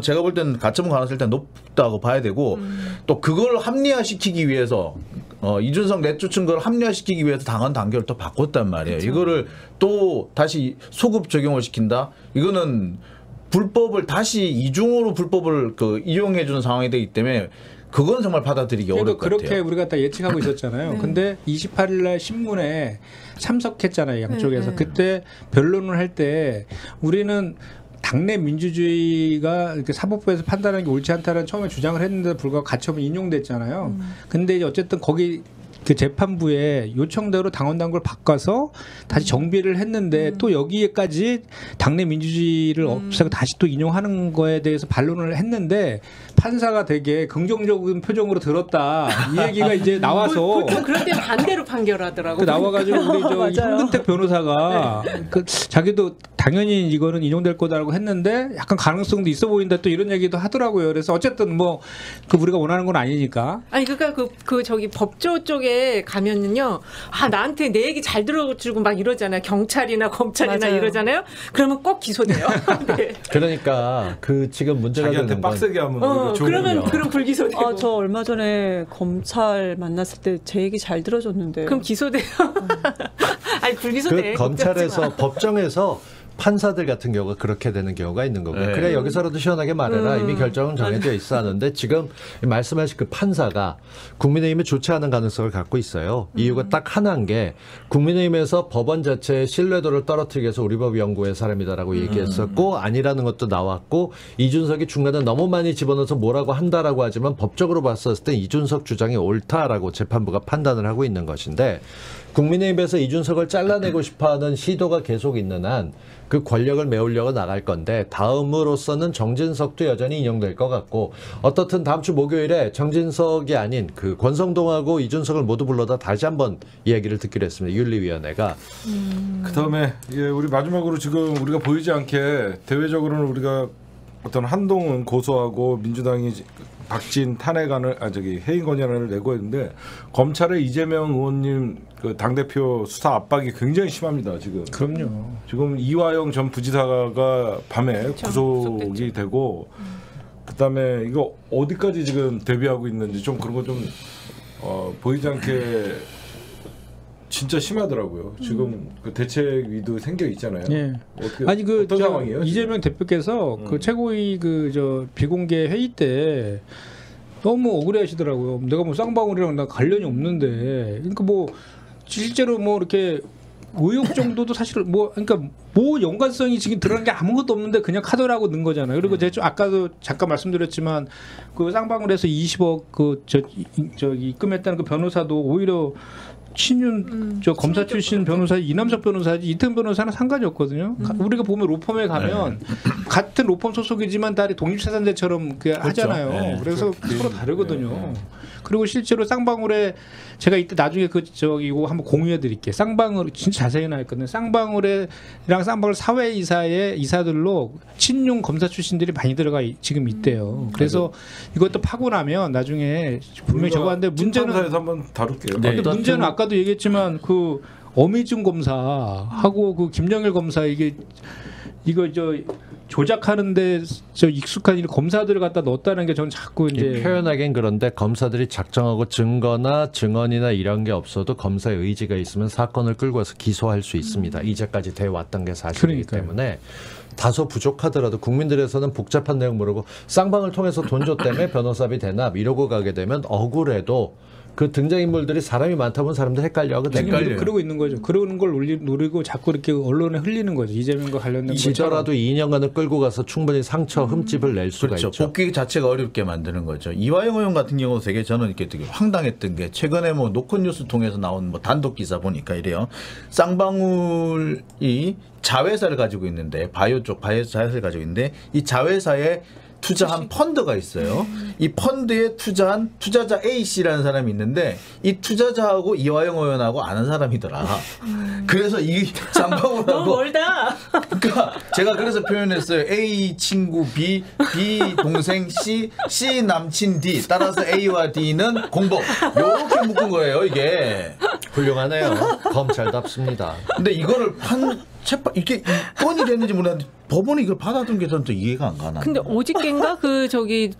제가 볼 때는 가처분 가능성이 일단 높다고 봐야 되고 또 그걸 합리화시키기 위해서 이준석 내쫓은 걸 합리화시키기 위해서 당원 단결을 또 바꿨단 말이에요. 그렇죠. 이거를 또 다시 소급 적용을 시킨다? 이거는 불법을 다시 이중으로 불법을 이용해 주는 상황이 되기 때문에 그건 정말 받아들이기 어려울 것 같아요. 그렇게 우리가 다 예측하고 있었잖아요. 근데 28일 날 신문에 참석했잖아요. 양쪽에서. 그때 변론을 할 때 우리는 당내 민주주의가 이렇게 사법부에서 판단하는 게 옳지 않다는 처음에 주장을 했는데 불구하고 가처분 인용됐잖아요. 근데 이제 어쨌든 거기 그 재판부에 요청대로 당원 당규를 바꿔서 다시 정비를 했는데 또 여기에까지 당내 민주주의를 없애고 다시 또 인용하는 거에 대해서 반론을 했는데 판사가 되게 긍정적인 표정으로 들었다 이 얘기가 이제 나와서 보통 그럴 때 반대로 판결하더라고. 나와가지고 우리 홍근택 변호사가 자기도 당연히 이거는 인용될 거다라고 했는데 약간 가능성도 있어 보인다 또 이런 얘기도 하더라고요. 그래서 어쨌든 뭐 우리가 원하는 건 아니니까. 아니 그러니까 저기 법조 쪽에 가면은요, 나한테 내 얘기 잘 들어주고 막 이러잖아요. 경찰이나 검찰이나 이러잖아요. 그러면 꼭 기소돼요. 네. 그러니까 지금 문제가 자기한테 되는 건 빡세게 하면 그러면 그럼 불기소되고. 저 얼마 전에 검찰 만났을 때 제 얘기 잘 들어줬는데. 그럼 기소돼요. 아니 불기소돼. 그 검찰에서 법정에서 판사들 같은 경우가 그렇게 되는 경우가 있는 거고요. 그래 여기서라도 시원하게 말해라. 이미 결정은 정해져 있어 하는데 지금 말씀하신 그 판사가 국민의힘에 좋지 않은 가능성을 갖고 있어요. 이유가 딱 하나인 게 국민의힘에서 법원 자체의 신뢰도를 떨어뜨리기 위해서 우리법 연구의 사람이다라고 얘기했었고 아니라는 것도 나왔고 이준석이 중간에 너무 많이 집어넣어서 뭐라고 한다라고 하지만 법적으로 봤었을 때 이준석 주장이 옳다라고 재판부가 판단을 하고 있는 것인데 국민의힘에서 이준석을 잘라내고 싶어하는 시도가 계속 있는 한 그 권력을 메우려고 나갈 건데 다음으로서는 정진석도 여전히 인용될 것 같고 어떻든 다음 주 목요일에 정진석이 아닌 그 권성동하고 이준석을 모두 불러다 다시 한번 이야기를 듣기로 했습니다. 윤리위원회가. 그다음에 우리 마지막으로 지금 우리가 보이지 않게 대외적으로는 우리가 어떤 한동훈 고소하고 민주당이 박진 탄핵안을 해임 건의안을 내고 있는데 검찰의 이재명 의원님 그 당대표 수사 압박이 굉장히 심합니다. 지금. 그럼요. 지금 이화영 전 부지사가 밤에 구속이 되고 그다음에 이거 어디까지 지금 대비하고 있는지 좀 그런 거 좀 보이지 않게 진짜 심하더라고요. 지금 그 대책위도 생겨 있잖아요. 예. 아니 어떤 상황이에요? 이재명 대표께서 그 최고위 그 비공개 회의 때 너무 억울해하시더라고요. 내가 뭐 쌍방울이랑 나 관련이 없는데, 그러니까 뭐 실제로 뭐 이렇게 의혹 정도도 사실 그러니까 뭐 연관성이 지금 드러난 게 아무것도 없는데 그냥 카드라고 넣은 거잖아요. 그리고 제가 아까도 잠깐 말씀드렸지만 그 쌍방울에서 20억 저기 입금했다는 그 변호사도 오히려 친윤 검사 출신 변호사 이남석 변호사지 이태원 변호사는 상관이 없거든요. 우리가 보면 로펌에 가면 같은 로펌 소속이지만 다 독립사산대처럼 하잖아요. 네. 그래서 서로 다르거든요. 그리고 실제로 쌍방울에 제가 이때 나중에 이거 한번 공유해 드릴게요. 쌍방울 진짜 자세히 나왔거든요. 쌍방울이랑 쌍방울 사회이사의 이사들로 친윤 검사 출신들이 많이 들어가 지금 있대요. 그래서 이것도 파고 나면 나중에 분명히 저거 하는데 문제는 사에서 한번 다룰게요. 근데 문제는 아까도 얘기했지만 그 어미준 검사하고 그 김영일 검사 이거 조작하는데 익숙한 검사들을 갖다 넣었다는 게 저는 자꾸 이제 표현하긴 그런데 검사들이 작정하고 증거나 증언이나 이런 게 없어도 검사의 의지가 있으면 사건을 끌고 와서 기소할 수 있습니다. 이제까지 돼 왔던 게 사실이기 때문에 다소 부족하더라도 국민들에서는 복잡한 내용 모르고 쌍방을 통해서 돈 줬다며 변호사비 대납 이러고 가게 되면 억울해도 그 등장인물들이 사람이 많다 보면 사람들 헷갈려하거든요. 그러고 있는 거죠. 그러는 걸 노리고 자꾸 이렇게 언론에 흘리는 거죠. 이재명과 관련된 이더라도 2년간을 끌고 가서 충분히 상처 흠집을 낼 수가 있죠. 복귀 자체가 어렵게 만드는 거죠. 이화영 의원 같은 경우 되게 저는 이렇게 되게 황당했던 게 최근에 뭐 노컷뉴스 통해서 나온 뭐 단독 기사 보니까 이래요. 쌍방울이 자회사를 가지고 있는데 바이오 자회사를 가지고 있는데 이 자회사에 투자한 펀드가 있어요. 이 펀드에 투자한 투자자 A씨라는 사람이 있는데 이 투자자하고 이화영 의원하고 아는 사람이더라. 그래서 이 쌍방울하고 너무 멀다. 그러니까 제가 그래서 표현했어요. A 친구 B, B 동생 C, C 남친 D. 따라서 A와 D는 공복. 이렇게 묶은 거예요, 이게. 훌륭하네요. 검찰답습니다. 근데 이거를 이게 건이 됐는지 몰랐는데 법원이 이걸 받아둔 게 저는 또 이해가 안 가나. 근데 어저께인가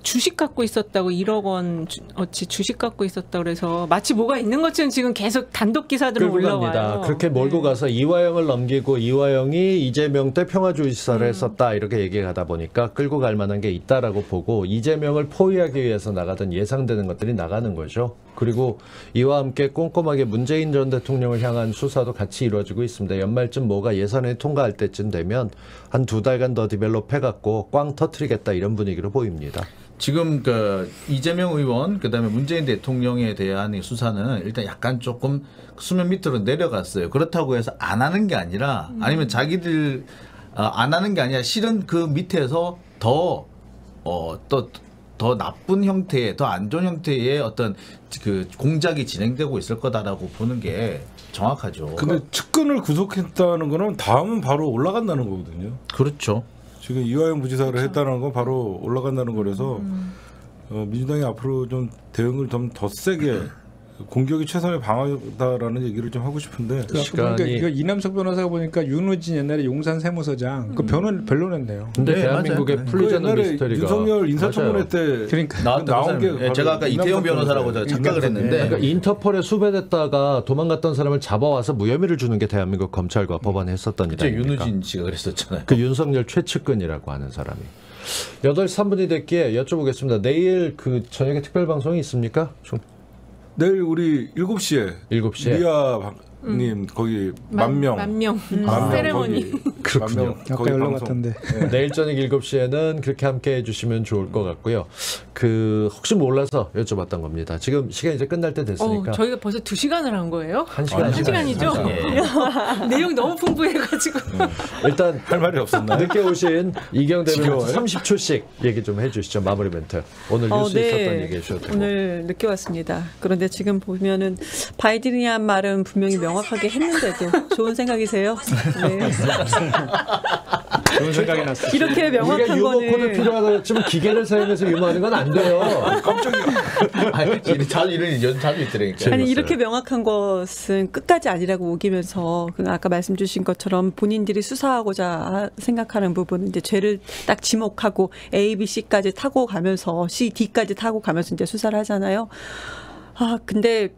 주식 갖고 있었다고 1억 원 어치 주식 갖고 있었다 그래서 마치 뭐가 있는 것처럼 지금 계속 단독 기사들을 올라와요. 그렇게 몰고 가서 이화영을 넘기고 이화영이 이재명 때 평화주의사를 했었다 이렇게 얘기하다 보니까 끌고 갈 만한 게 있다라고 보고 이재명을 포위하기 위해서 나가던 예상되는 것들이 나가는 거죠. 그리고 이와 함께 꼼꼼하게 문재인 전 대통령을 향한 수사도 같이 이루어지고 있습니다. 연말쯤 뭐가 예산에 통과할 때쯤 되면 한 2달간 더 디벨롭 해갖고 꽝 터트리겠다 이런 분위기로 보입니다. 지금 이재명 의원 그다음에 문재인 대통령에 대한 수사는 일단 약간 조금 수면 밑으로 내려갔어요. 그렇다고 해서 안 하는 게 아니라 아니면 자기들 안 하는 게 아니라 실은 그 밑에서 더 나쁜 형태의, 더 안 좋은 형태의 어떤 그 공작이 진행되고 있을 거다라고 보는 게 정확하죠. 근데 측근을 구속했다는 거는 다음은 바로 올라간다는 거거든요. 그렇죠. 지금 이화영 부지사를 했다는 건 바로 올라간다는 거라서 민주당이 앞으로 좀 대응을 좀 더 세게 공격이 최선의 방어다라는 얘기를 좀 하고 싶은데 시간이 이남석 변호사가 보니까 윤우진 옛날에 용산 세무서장 그 변론했네요. 근데 대한민국에 풀리지 않는 미스터리가 윤석열 인사청문회 때 그러니까 나온 게 제가 아까 이태용 변호사라고 제가 착각을 했는데 그러니까 인터폴에 수배됐다가 도망갔던 사람을 잡아와서 무혐의를 주는 게 대한민국 검찰과 법원에 했었던 일 아닙니까? 윤우진 씨가 그랬었잖아요. 그 윤석열 최측근이라고 하는 사람이. 8시 3분이 됐기에 여쭤보겠습니다. 내일 그 저녁에 특별 방송이 있습니까? 내일 우리 7시에 7시에 리아님 거기 만명 세레머니 그렇군요. 아까 연락 왔던데. 네. 내일 저녁 7시에는 그렇게 함께 해주시면 좋을 것 같고요. 그 혹시 몰라서 여쭤봤던 겁니다. 지금 시간이 이제 끝날 때 됐으니까. 저희가 벌써 2시간을 한 거예요? 1시간. 1시간이죠? 내용 너무 풍부해가지고. 일단 할 말이 없었나요? 늦게 오신 이경대 변호사 30초씩 얘기 좀 해주시죠. 마무리 멘트. 오늘 뉴스에 있었던 얘기 해주셔도 되고. 오늘 늦게 왔습니다. 그런데 지금 보면은 바이든이 한 말은 분명히 명확하게 했는데도 좋은 생각이세요? 네. 좋은 생각이 났어요. 이렇게 명확한 우리가 유머 거는 코드 필요하다 했지만 기계를 사용해서 유머하는 건 안 돼요. 깜짝이야. 자주 있더라니까. 아니 이렇게 명확한 것은 끝까지 아니라고 우기면서 아까 말씀 주신 것처럼 본인들이 수사하고자 생각하는 부분은 이제 죄를 딱 지목하고 A, B, C까지 타고 가면서 C, D까지 타고 가면서 이제 수사를 하잖아요. 근데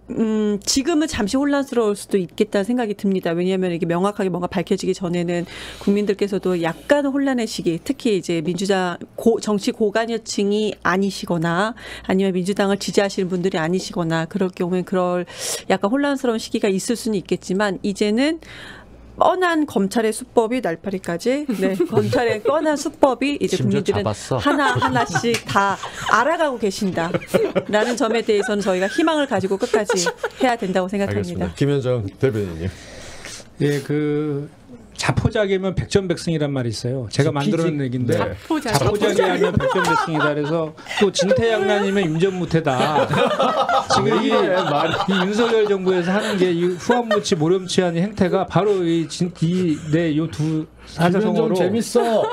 지금은 잠시 혼란스러울 수도 있겠다는 생각이 듭니다. 왜냐하면 이게 명확하게 뭔가 밝혀지기 전에는 국민들께서도 약간 혼란의 시기, 특히 이제 민주당 정치 고관여층이 아니시거나 아니면 민주당을 지지하시는 분들이 아니시거나 그럴 경우엔 그럴 약간 혼란스러운 시기가 있을 수는 있겠지만 이제는 뻔한 검찰의 수법이 날파리까지, 검찰의 뻔한 수법이 이제 국민들은 하나하나씩 다 알아가고 계신다라는 점에 대해서는 저희가 희망을 가지고 끝까지 해야 된다고 생각합니다. 알겠습니다. 김현정 대변인님. 예, 자포자기면 백전백승이란 말이 있어요. 제가 만들어낸 얘기인데 자포자기하면 백전백승이다. 그래서 또 진퇴양난이면 임전무태다. 지금 이 윤석열 정부에서 하는 게 이 후한무치 모렴치한 행태가 바로 요 두 사자성어로 재밌어.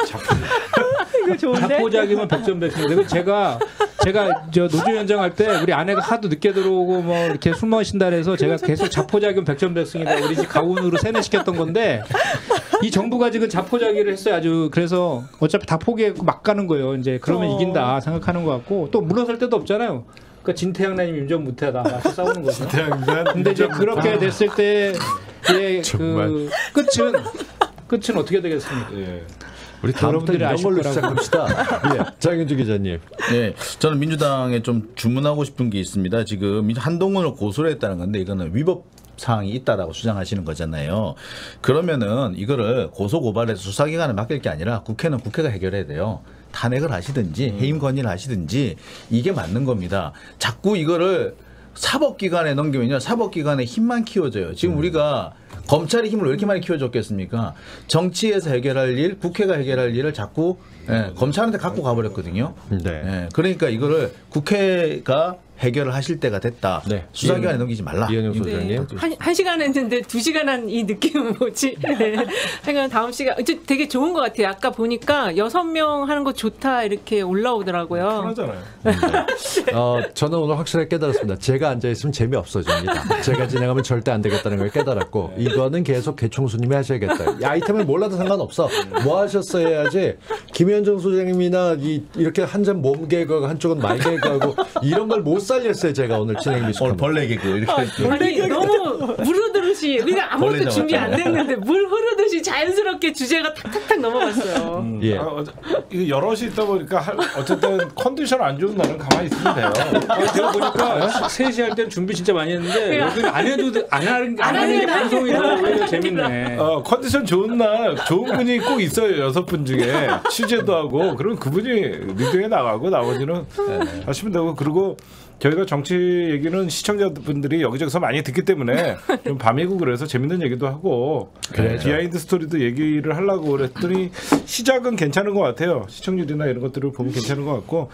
이거 좋은데? 자포자기면 백전백승이다. 제가 노조위원장 할 때 우리 아내가 하도 늦게 들어오고 뭐 이렇게 술 마신다 그래서 제가 계속 자포자기면 백전백승이다. 우리 집 가훈으로 세뇌시켰던 건데 이 정부가 지금 자포자기를 했어요. 아주. 그래서 어차피 다 포기하고 막 가는 거예요. 이제 그러면 이긴다 생각하는 것 같고 또 물러설 데도 없잖아요. 그러니까 진퇴양난이면 임전무태다. 맞서 싸우는 거죠. 근데 이제 그렇게 됐을 때 그 끝은 어떻게 되겠습니까? 예. 우리 다음부터 이런 걸로 시작합시다. 장윤주 기자님. 네, 저는 민주당에 좀 주문하고 싶은 게 있습니다. 지금 한동훈을 고소를 했다는 건데 이거는 위법 사항이 있다라고 주장하시는 거잖아요. 그러면은 이거를 고소 고발해서 수사기관에 맡길 게 아니라 국회는 국회가 해결해야 돼요. 탄핵을 하시든지 해임 건의를 하시든지 이게 맞는 겁니다. 자꾸 이거를 사법기관에 넘기면요. 사법기관의 힘만 키워져요. 지금 우리가 검찰의 힘을 왜 이렇게 많이 키워줬겠습니까? 정치에서 해결할 일, 국회가 해결할 일을 자꾸 검찰한테 갖고 가버렸거든요. 네. 그러니까 이거를 국회가 해결을 하실 때가 됐다. 네. 수사기관에 넘기지 말라. 이현영 소장님. 한 시간 했는데 2시간 한 이 느낌은 뭐지? 생각은 다음 시간. 되게 좋은 것 같아요. 아까 보니까 6명 하는 거 좋다 이렇게 올라오더라고요. 편하잖아요. 저는 오늘 확실하게 깨달았습니다. 제가 앉아있으면 재미없어집니다. 제가 진행하면 절대 안 되겠다는 걸 깨달았고 이거는 계속 개총수님이 하셔야겠다. 이 아이템을 몰라도 상관없어. 뭐 하셨어야 해야지 김현정 소장님이나 이렇게 한 잔 몸 개그하고 한쪽은 말 개그하고 이런 걸 못 살렸어요. 제가 오늘 진행 미숙한 벌레 개그 이렇게. 아니 너무 물 흐르듯이 우리가 아무것도 준비 안 됐는데 물 흐르듯이 자연스럽게 주제가 탁탁탁 넘어갔어요. 예. 이게 여럿이 있다 보니까 어쨌든 컨디션 안 좋은 날은 가만히 있으면 돼요. 제가 보니까 3시 할 때는 준비 진짜 많이 했는데 여기는 안 해도 안 하는 게 방송이 더 재밌네. 컨디션 좋은 날 좋은 분이 꼭 있어요. 6분 중에 취재도 하고 그럼 그분이 리딩에 나가고 나머지는 하시면 되고 그리고 저희가 정치 얘기는 시청자분들이 여기저기서 많이 듣기 때문에 좀 밤이고 그래서 재밌는 얘기도 하고 비하인드 스토리도 얘기를 하려고 그랬더니 시작은 괜찮은 것 같아요. 시청률이나 이런 것들을 보면 괜찮은 것 같고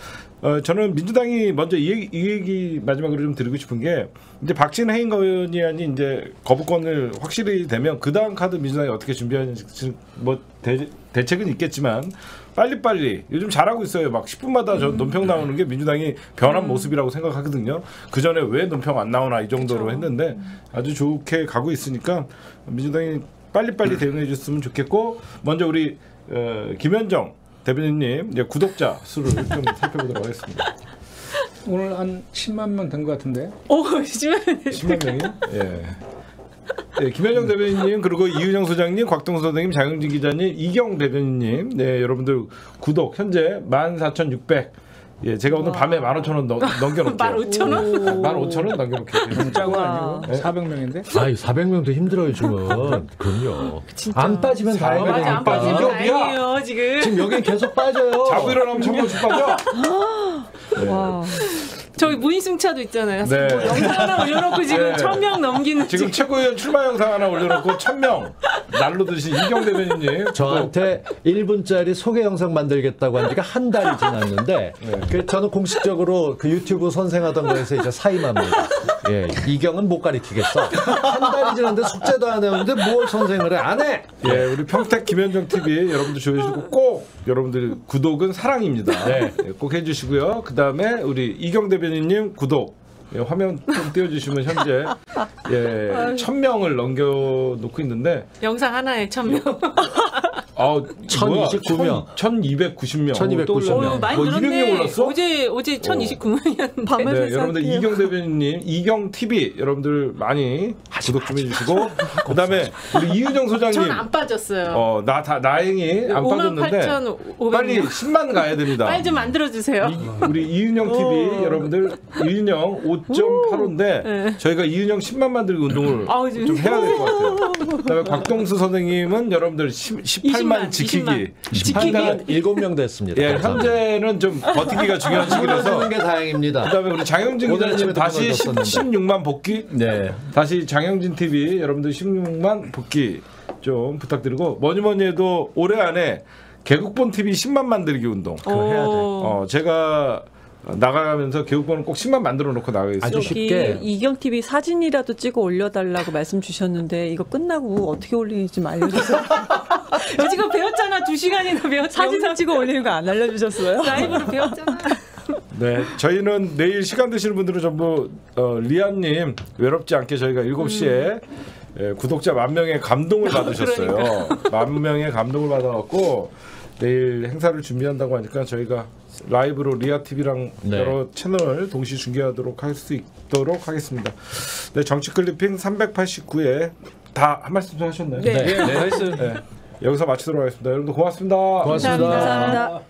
저는 민주당이 먼저 이 얘기 마지막으로 좀 드리고 싶은 게 이제 박진 해임 건의안이 이제 거부권을 확실히 되면 그 다음 카드 민주당이 어떻게 준비하는지 뭐 대책은 있겠지만 빨리빨리 요즘 잘하고 있어요. 막 10분마다 저 논평 나오는 게 민주당이 변한 모습이라고 생각하거든요. 그 전에 왜 논평 안 나오나 이 정도로 그쵸. 했는데 아주 좋게 가고 있으니까 민주당이 빨리빨리 대응해 줬으면 좋겠고 먼저 우리 김현정 대변인님 이제 구독자 수를 좀 살펴보도록 하겠습니다. 오늘 한 10만 명 된 것 같은데. 오, 10만 명이? 예. 네, 김현정 대변인님 그리고 이은영 소장님, 곽동수 선생님, 장영진 기자님, 이경 대변인님, 네 여러분들 구독 현재 14,600. 예, 제가 오늘 밤에 15,000원 넘겨놓을게요. 15,000원? 15,000원 넘겨놓을게요. 짜고 아니고 400명인데? 아이 400명도 힘들어요 지금. 그럼요. 안 빠지면 다행이니까. 맞아, 안 빠지면 다행이에요 지금 여기 계속 빠져요. 자고 일어나면 1,000번씩 빠져. 네. 와. 저희 무인승차도 있잖아요. 네. 뭐 영상 하나 올려놓고 지금 네. 1,000명 넘기는 지금 최고위원 출마 영상 하나 올려놓고 1,000명 날로 드신 이경 대변인님 저한테 1분짜리 소개 영상 만들겠다고 한 지가 한 달이 지났는데 네. 그 저는 공식적으로 그 유튜브 선생하던 거에서 이제 사임합니다. 예, 이경은 못 가리키겠어. 한 달이 지났는데 숙제도 안 해오는데 뭘 선생을 해? 안 해! 예, 우리 평택 김현정 TV 여러분들 조회해주시고 꼭 여러분들 구독은 사랑입니다. 네, 꼭 해주시고요. 그 다음에 우리 이경 대변인님 구독. 예, 화면 좀 띄워주시면 현재 1,000명을 넘겨놓고 있는데 영상 하나에 1,000명. 1,029명. 1,290명. 1,290명. 많이 뭐 늘었네. 200명 올랐어? 어제 1,029명이었는데. 네, 여러분들 이경 대변인님, 이경 TV 여러분들 많이 구독 좀 해주시고 그 다음에 우리 이은정 소장님. 저는 안 빠졌어요. 다행히 안 빠졌는데 빨리 10만 가야 됩니다. 빨리 좀 만들어주세요. 우리 이은영 TV 여러분들 이은영 5.85인데 네. 저희가 이은영 10만 만들기 운동을 좀 해야 될 것 같아요. 그다음에 곽동수 선생님은 여러분들 18만 지키기. 18만 7명 됐습니다. 예, 현재는 좀 버티기가 중요한 시기라서 하는 게 다행입니다. 그다음에 우리 장영진 기자님 다시 16만 복귀. 네. 다시 장영진 TV 여러분들 16만 복귀 좀 부탁드리고 뭐니 해도 올해 안에 개국본 TV 10만 만들기 운동. 그거 해야 돼. 제가 나가면서 개국본은 꼭 10만 만들어 놓고 나가겠습니다. 아주 쉽게. 이경 TV 사진이라도 찍어 올려달라고 말씀 주셨는데 이거 끝나고 어떻게 올리는지 좀 알려주세요. 지금 배웠잖아. 2시간이나 배웠잖아. 사진 찍어 올리는 거 안 알려주셨어요? 라이브로 배웠잖아. 네, 저희는 내일 시간 되시는 분들은 전부 리안님 외롭지 않게 저희가 7시에 구독자 10,000명의 감동을 받으셨어요. 10,000명의 감동을 받아갖고 내일 행사를 준비한다고 하니까 저희가 라이브로 리아 TV랑 여러 채널 동시 중계하도록 할 수 있도록 하겠습니다. 네, 정치 클리핑 389회 다 한 말씀 좀 하셨나요? 네. 네. 여기서 마치도록 하겠습니다. 여러분들 고맙습니다. 고맙습니다. 감사합니다.